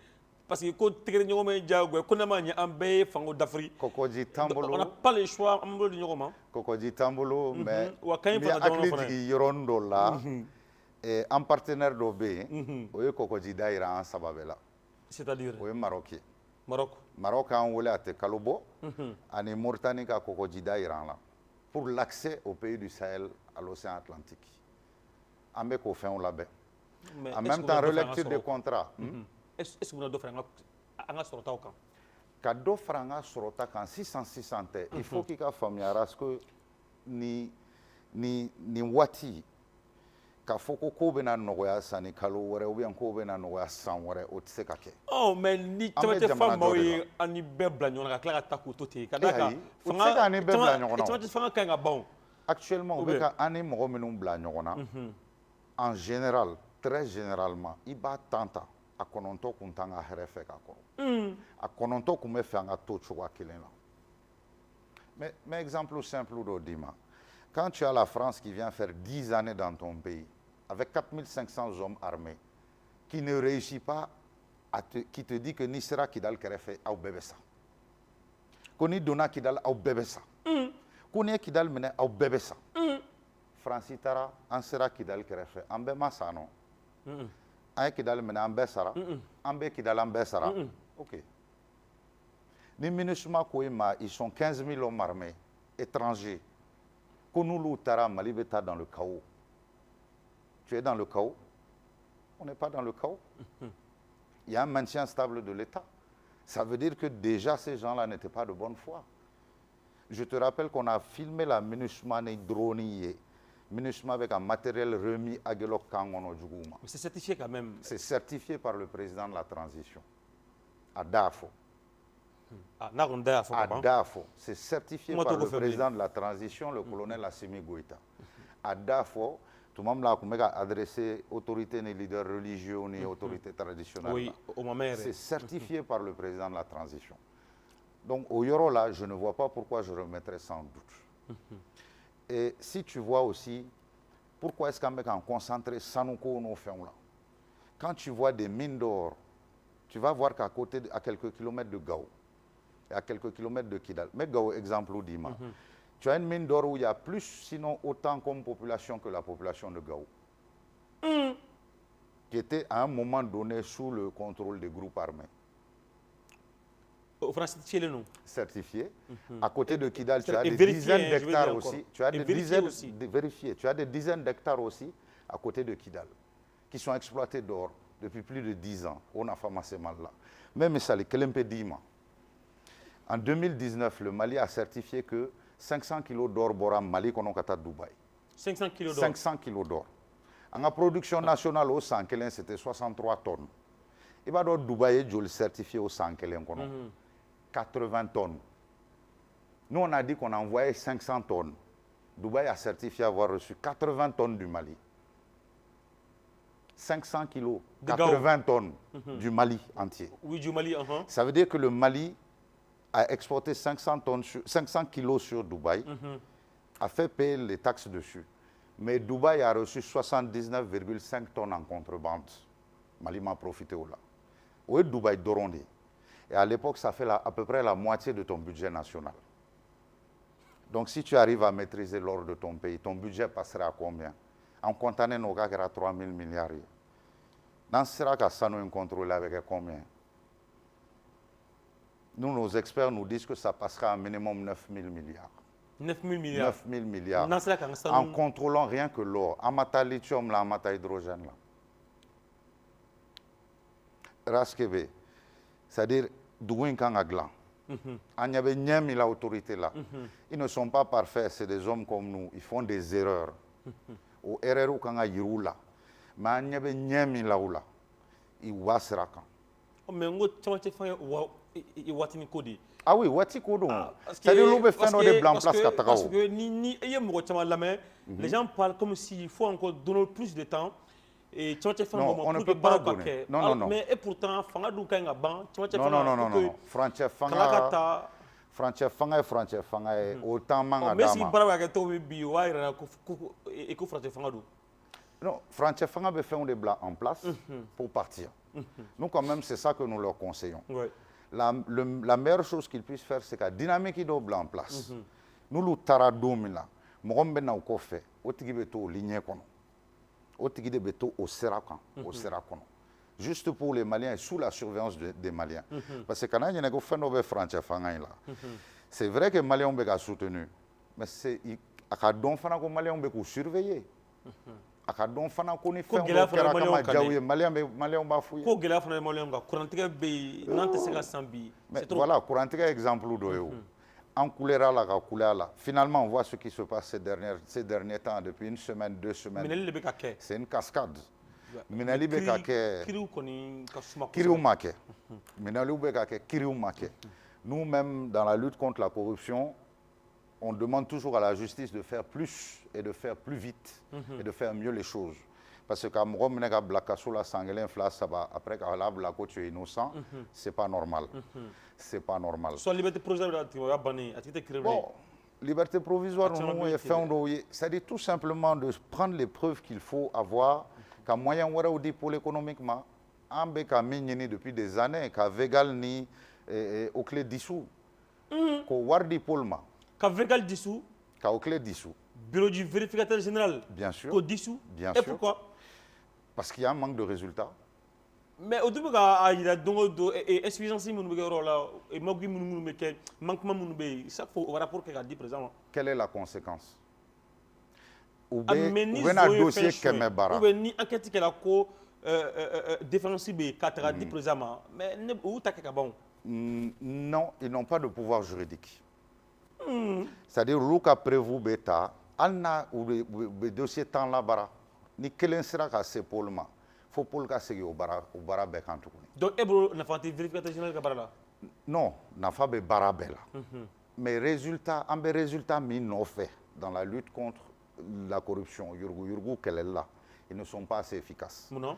parce que quand tu es Nyongomene Diago, Konamani, Ambe, Fango d'Afrique, on n'a pas le choix, Ambo de Nyongoma. Koko Jitambolo, mais Akli Yorondo là, en partenaire d'Obé, Koko Jidaira en Sababela. C'est-à-dire Marocain. Maroc a wele a tɛ kalo bɔ ani Mauritanie ka kɔgɔjida jira an la pour l'accès au pays du Sahel à l'océan Atlantique an bɛ k'o fɛnw labɛn en même temps relecture de contrat est-ce que bɛna dɔ fara an ka sɔrɔtaw kan ka dɔ fara an ka sɔrɔta kan sisan tɛ il faut k'i ka faamuya parce que nin waati k'a fɔ ko bɛna nɔgɔya san ni kalo wɛrɛ ou bien ko bɛna nɔgɔya san wɛrɛ o tɛ se ka kɛ. mais ni camancɛ fa maaw ye an ni bɛɛ bila ɲɔgɔn na ka tila ka taa k'u to ten ka d'a kan camancɛ fanga ka ɲi ka ban. Actuellement u bɛ ka an ni mɔgɔ minnu bila ɲɔgɔn na en général très généralement i b'a tan ta a kɔnɔntɔ kun t'an ka hɛrɛ fɛ ka kɔrɔ a kɔnɔntɔ kun bɛ fɛ an ka to cogoya kelen na mais exemple simple dɔ d'i ma. Quand tu as la France qui vient faire 10 années dans ton pays, avec 4500 hommes armés, qui ne réussit pas, qui te dit que ni sera Kidal Kerefe au Bébessa. Koni donna Kidal au Bébessa. Koni Kidal mene au Bébessa. France Itara, en sera Kidal Kerefe, en Bémassano. En Kidal mene en Bessara, en Bé Kidal en Bessara. Ok. Ni MINUSMA Kouima, ils sont 15 000 hommes armés, étrangers. Konulu Tara Malibeta dans le chaos. Tu es dans le chaos? On n'est pas dans le chaos. Il y a un maintien stable de l'État. Ça veut dire que déjà ces gens-là n'étaient pas de bonne foi. Je te rappelle qu'on a filmé la MINUSMA drone, MINUSMA avec un matériel remis à Gelok Kangono Djougouma. Mais c'est certifié quand même. C'est certifié par le président de la transition, à Dafo. À Dafo, c'est certifié par le président de la transition, le colonel Assimi Goïta. À Dafo, tout le monde a adressé autorités et leaders religieux et autorités traditionnelles. Oui, c'est certifié par le président de la transition. Donc au Yoro là, je ne vois pas pourquoi je remettrais sans doute. Et si tu vois aussi, pourquoi est-ce qu'on met en concentré Sanouko nos fermes là? Quand tu vois des mines d'or, tu vas voir qu'à côté, à quelques kilomètres de Gao, à quelques kilomètres de Kidal. Mais Gao, exemple, Dima. Tu as une mine d'or où il y a plus, sinon autant comme population que la population de Gao. Qui était à un moment donné sous le contrôle des groupes armés. Certifié. À côté de Kidal, tu as des dizaines d'hectares aussi. Tu as des dizaines vérifiés. Tu as des dizaines d'hectares aussi à côté de Kidal, qui sont exploités d'or depuis plus de 10 ans. On a fait ce mal-là. Même ça, les Kelempedima. En 2019, le Mali a certifié que 500 kg d'or bora Mali kono kata Dubaï. 500 kg d'or. 500 kg d'or. En la production nationale au 100 kg, c'était 63 tonnes. Il va donc Dubaï le certifié au 100 kg 80 tonnes. Nous on a dit qu'on envoyait 500 tonnes. Dubaï a certifié avoir reçu 80 tonnes du Mali. 500 kg, 80 tonnes du Mali entier. Oui, du Mali. Ça veut dire que le Mali a exporté 500 kilos sur Dubaï, a fait payer les taxes dessus. Mais Dubaï a reçu 79,5 tonnes en contrebande. Mali m'a profité là. Où est Dubaï Dorondi? Et à l'époque, ça fait à peu près la moitié de ton budget national. Donc si tu arrives à maîtriser l'or de ton pays, ton budget passera à combien? En comptant nos gars qui a 3 000 milliards. Dans ce cas, ça nous contrôle avec combien? Nous, nos experts nous disent que ça passera à un minimum 9 000 milliards. 9 000 milliards. 9 000 milliards. En contrôlant rien que l'or. Amata lithium, là, amata hydrogène, là. Raskebe, c'est-à-dire, Douin Kangaglan. Il y avait l'autorité là. Ils ne sont pas parfaits, c'est des hommes comme nous. Ils font des erreurs. Au erreur kanga yirula. Mais il y avait là. Ils wasrakan. Mais on ah oui, wati kodo. C'est-à-dire l'on veut faire des blancs place katagao. Parce que les gens parlent comme s'il faut encore donner plus de temps. Et non, on ne peut pas donner. Non. Mais et pourtant, non. Franchement, autant manga. Mais si non, franchement, veut faire des blancs en place pour partir. Nous, quand même, c'est ça que nous leur conseillons. La meilleure chose qu'ils puissent faire, c'est que la dynamique est en place. Nous, nous taradons là. Nous avons fait au Tigbeto, l'Igné Kono. Au Tigbeto, au Serakan. juste pour les Maliens et sous la surveillance des Maliens. Parce que quand on a fait France, c'est vrai que les Maliens ont soutenu, mais c'est à don fana ko Maliens ont surveillé. À don fana ko ni fait Maliens ba fouillé. Ko gela fana Maliens ga courantiga be nante se ga sambi. Voilà, courantiga exemple do yo. En coulera la couleur là. Finalement, on voit ce qui se passe ces derniers temps, depuis une semaine, 2 semaines. C'est une cascade. Minali be ka ke kiriu koni ka suma kiriu make. Minali be ka ke kiriu make. Nous-mêmes, dans la lutte contre la corruption, on demande toujours à la justice de faire plus et de faire plus vite et de faire mieux les choses. Parce que quand on a blakasola sangelin flasaba après quand la blako tu es innocent, c'est pas normal. C'est pas normal. Soit liberté provisoire bon, liberté provisoire c'est tout simplement de prendre les preuves qu'il faut avoir comme moyen ou dipôle économiquement. Ambe ka minini depuis des années ka vegal ni au clé dissous. Ko war dipôle ma. Ka vegal dissous. Ka au clé dissous. Bureau du vérificateur général. Bien sûr. Ko dissous. Bien sûr. Et pourquoi? Parce qu'il y a un manque de résultats. Mais au début, il y a des insuffisances et manquement chaque fois au rapport qu'il a dit présent. Quelle est la conséquence? Ou bien un dossier qui est barré. Ou bien ni enquête qui est la défensive 4 dit présentement. Mais où t'as quelque bon? Non, ils n'ont pas de pouvoir juridique. C'est-à-dire Luka prévu beta, Anna ou le dossier temps là-bas. Ni kelen sera ka se polma faut pol ka segi o bara be kan tukuni donc ebro na fati vérificateur général ka bara la non na fa be bara be la mais résultat ambe résultat mi no fait dans la lutte contre la corruption yurgu kelela ils ne sont pas assez efficaces non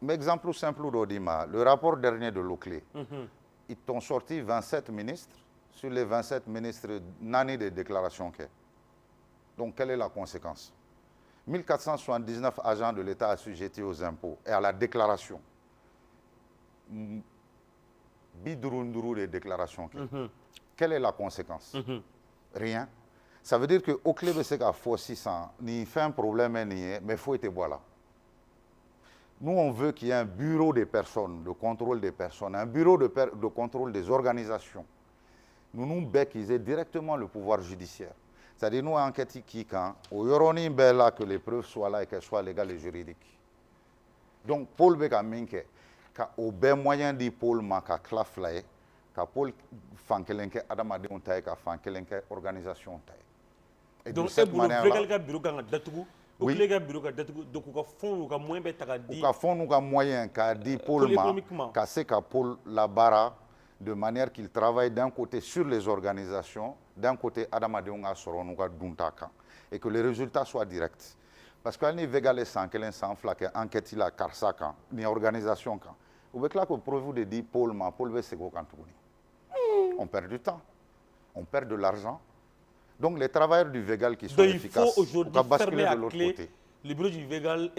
mais exemple simple d'Odima le rapport dernier de l'OCLE ils t'ont sorti 27 ministres sur les 27 ministres nani des déclarations que donc quelle est la conséquence? 1479 agents de l'État assujettis aux impôts et à la déclaration. Bidurunduru des déclarations. Quelle est la conséquence? Rien. Ça veut dire qu'au club de Sega faut 600, ni fait un problème, mais il faut être voilà. Nous, on veut qu'il y ait un bureau des personnes, de contrôle des personnes, un bureau de contrôle des organisations. Nous béquisons directement le pouvoir judiciaire. C'est-à-dire nous enquêtons qui quand au yoroni bella que les preuves soient là et qu'elles soient légales et juridiques. Donc Paul beka minke ka au ben moyen di Paul ma ka claflae ka Paul fankelenke adama de ontaye ka fankelenke organisation taye. Et donc c'est pour le légal ka bureau ka datugu au légal bureau ka datugu donc ka fond ka moyen be taka di ka fond ka moyen ka di Paul ma ka se ka Paul la bara de manière qu'il travaille d'un côté sur les organisations, d'un côté Adamadéonga Soronuga Duntaka, et que les résultats soient directs. Parce qu'il n'y a pas sans qu'elle s'en flaque, enquête la Karsaka, ni organisation. Vous voyez là que pour de dire Paul Vesego Kantouni. On perd du temps, on perd de l'argent. Donc les travailleurs du Végal qui sont efficaces, il faut aujourd'hui fermer à clé côté. Le bureau du Végal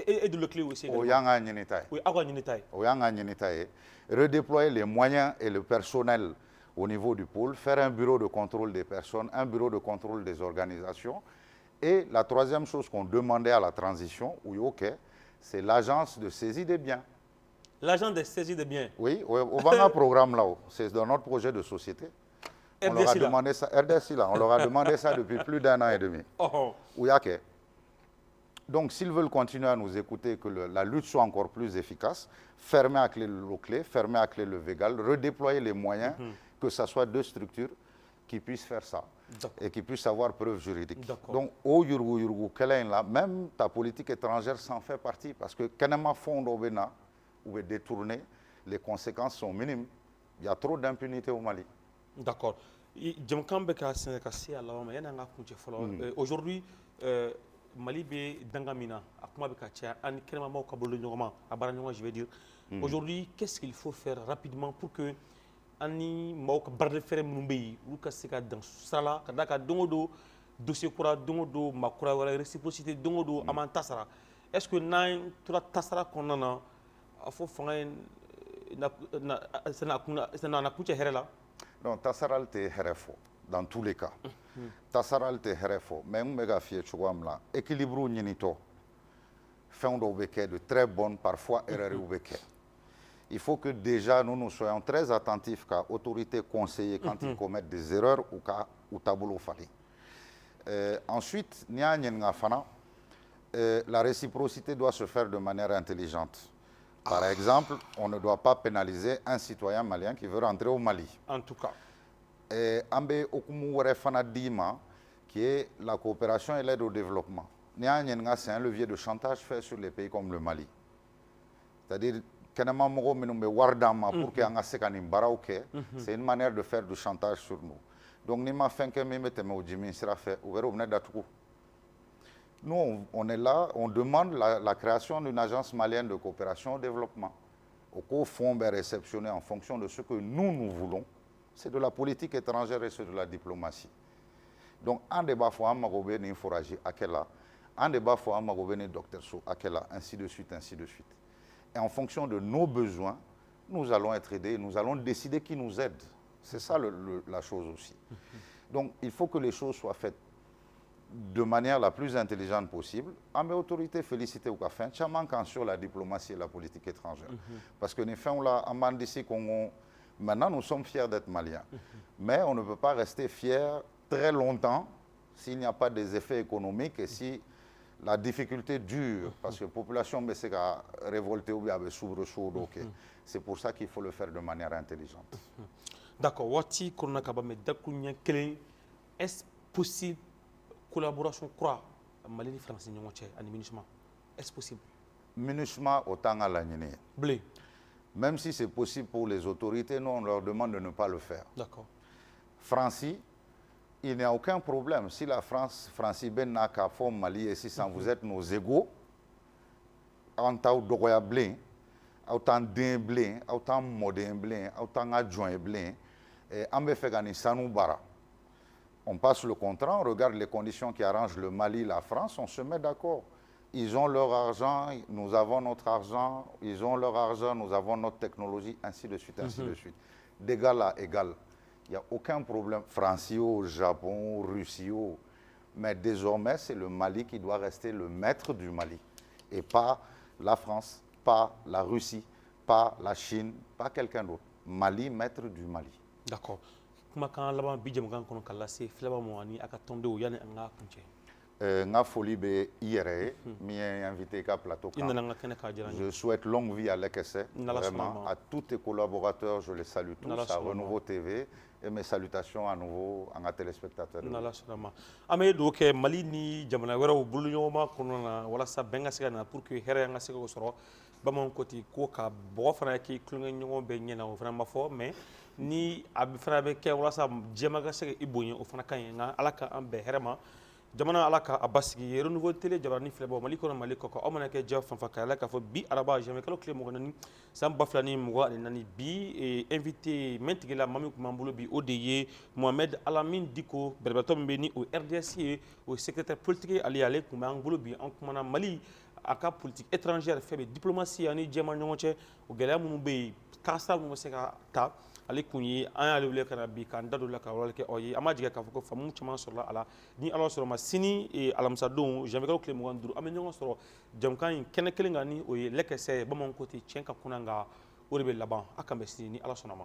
et de l'Oclé aussi. Oui, redéployer les moyens et le personnel au niveau du pôle, faire un bureau de contrôle des personnes, un bureau de contrôle des organisations. Et la troisième chose qu'on demandait à la transition, c'est l'agence de saisie des biens. L'agence de saisie des biens? Oui, au Banga programme là, c'est dans notre projet de société. On leur a demandé ça, RDC là, on leur a demandé ça depuis plus d'1 an et demi. Donc, s'ils veulent continuer à nous écouter, que la lutte soit encore plus efficace, fermer à clé l'OCLE, fermer à clé le Végal, redéployer les moyens, que ce soit 2 structures qui puissent faire ça et qui puissent avoir preuve juridique. Donc, au Yurgu, même ta politique étrangère s'en fait partie parce que Kanama Fond Obena ou détourner, les conséquences sont minimes. Il y a trop d'impunité au Mali. D'accord. Aujourd'hui, Mali be dangamina akuma be katia an krema mo kabolo nyoma abara nyoma je vais dire aujourd'hui qu'est-ce qu'il faut faire rapidement pour que ani mo ka barde fere mumbe ou ka sika dans sala ka daka dongodo dossier kura dongodo makura wala réciprocité dongodo amanta sara est-ce que nan tura tasara konana afo fanga na kuche herela non tasaral te herefo dans tous les cas. Tassaral te herefo, mais on mega fie chouamla, équilibre nyinito. fɛn dɔw bɛ kɛ de très bonnes parfois erreurs bɛ kɛ. Il faut que déjà nous soyons très attentifs qu'à autorités conseillers quand ils commettent des erreurs ou tableau fali. Ensuite, la réciprocité doit se faire de manière intelligente. Par exemple, on ne doit pas pénaliser un citoyen malien qui veut rentrer au Mali. En tout cas. Ambe okumu wɛrɛ fana d'i ma, qui est la coopération et l'aide au développement. C'est un levier de chantage fait sur les pays comme le Mali. C'est-à-dire, c'est une manière de faire du chantage sur nous. Donc, nous, on est là, on demande la création d'une agence malienne de coopération au développement. Au fonds réceptionné en fonction de ce que nous voulons, c'est de la politique étrangère et c'est de la diplomatie. Donc, un débat faut un forager à quel un débat faut un docteur So à quel ainsi de suite, ainsi de suite. Et en fonction de nos besoins, nous allons être aidés, nous allons décider qui nous aide. C'est ça la chose aussi. Donc, il faut que les choses soient faites de manière la plus intelligente possible. À mes autorités, féliciter au café, quand sur la diplomatie et la politique étrangère. Parce que nous faisons là, maintenant, nous sommes fiers d'être maliens. Mais on ne peut pas rester fiers très longtemps s'il n'y a pas des effets économiques et si la difficulté dure, parce que la population s'est révoltée ou bien soubresaut. C'est pour ça qu'il faut le faire de manière intelligente. D'accord. Est-ce possible collaboration croix Mali et France est-ce possible? MINUSMA autant à l'année. Même si c'est possible pour les autorités, nous on leur demande de ne pas le faire. D'accord. Francie, il n'y a aucun problème. Si la France, Francie Ben Naka, forme Mali, et si sans vous êtes nos égaux, autant d'Ogoya Blin, autant d'un Blin, autant modern Blin, autant adjoint Blin, et Ambefegani Sanou Bara. On passe le contrat, on regarde les conditions qui arrangent le Mali, la France, on se met d'accord. Ils ont leur argent, nous avons notre argent, ils ont leur argent, nous avons notre technologie, ainsi de suite, ainsi de suite. D'égal à égal. Il n'y a aucun problème. Francio, Japon, Russie, mais désormais, c'est le Mali qui doit rester le maître du Mali. Et pas la France, pas la Russie, pas la Chine, pas quelqu'un d'autre. Mali, maître du Mali. D'accord. Comment quand la banque bidjam quand on kalase flaba mo ani aka tonde o yani nga kunche nga folie be IRE mi invité ka plateau. Je souhaite longue vie à l'EKC, vraiment à tous tes collaborateurs, je les salue tous, à Renouveau TV et mes salutations à nouveau à nos téléspectateurs. Ame do ke Mali ni jamana wera o bulu nyoma kono na wala sa benga sega na pour que here nga sega soro bamon koti ko ka bo fana ki klunga nyoma be nyena o vraiment fort mais ni abi fana be ke wala sa jema ga sega ibonye o fana kan nga alaka ambe herema jamana alaka abasigi Renouveau Télé jabarani filebo Mali kono Mali koko o manake jaw fanfa kala ka fo bi araba jamais kala clé mo nani sam baflani mo nani bi invité mentigela mami ko mambulo bi odeye Mohamed Alamine Diko berbatom be ni au RDC au secrétaire politique ali ale ko mambulo bi en kumana Mali aka politique étrangère fait diplomatie ani jema nyonche o gela mu be kasa mu seka ta ale kunyi an ale wele kana bi kan dadu la ka wala ke oyi amajiga ka foko famu chama sorla ala ni ala soro masini e alamsa don jamais ka klem nganduru amenyo soro jamkan kene kelinga ni oyi lekese bamon koti chenka kunanga oribe laban akambe ni ala sonama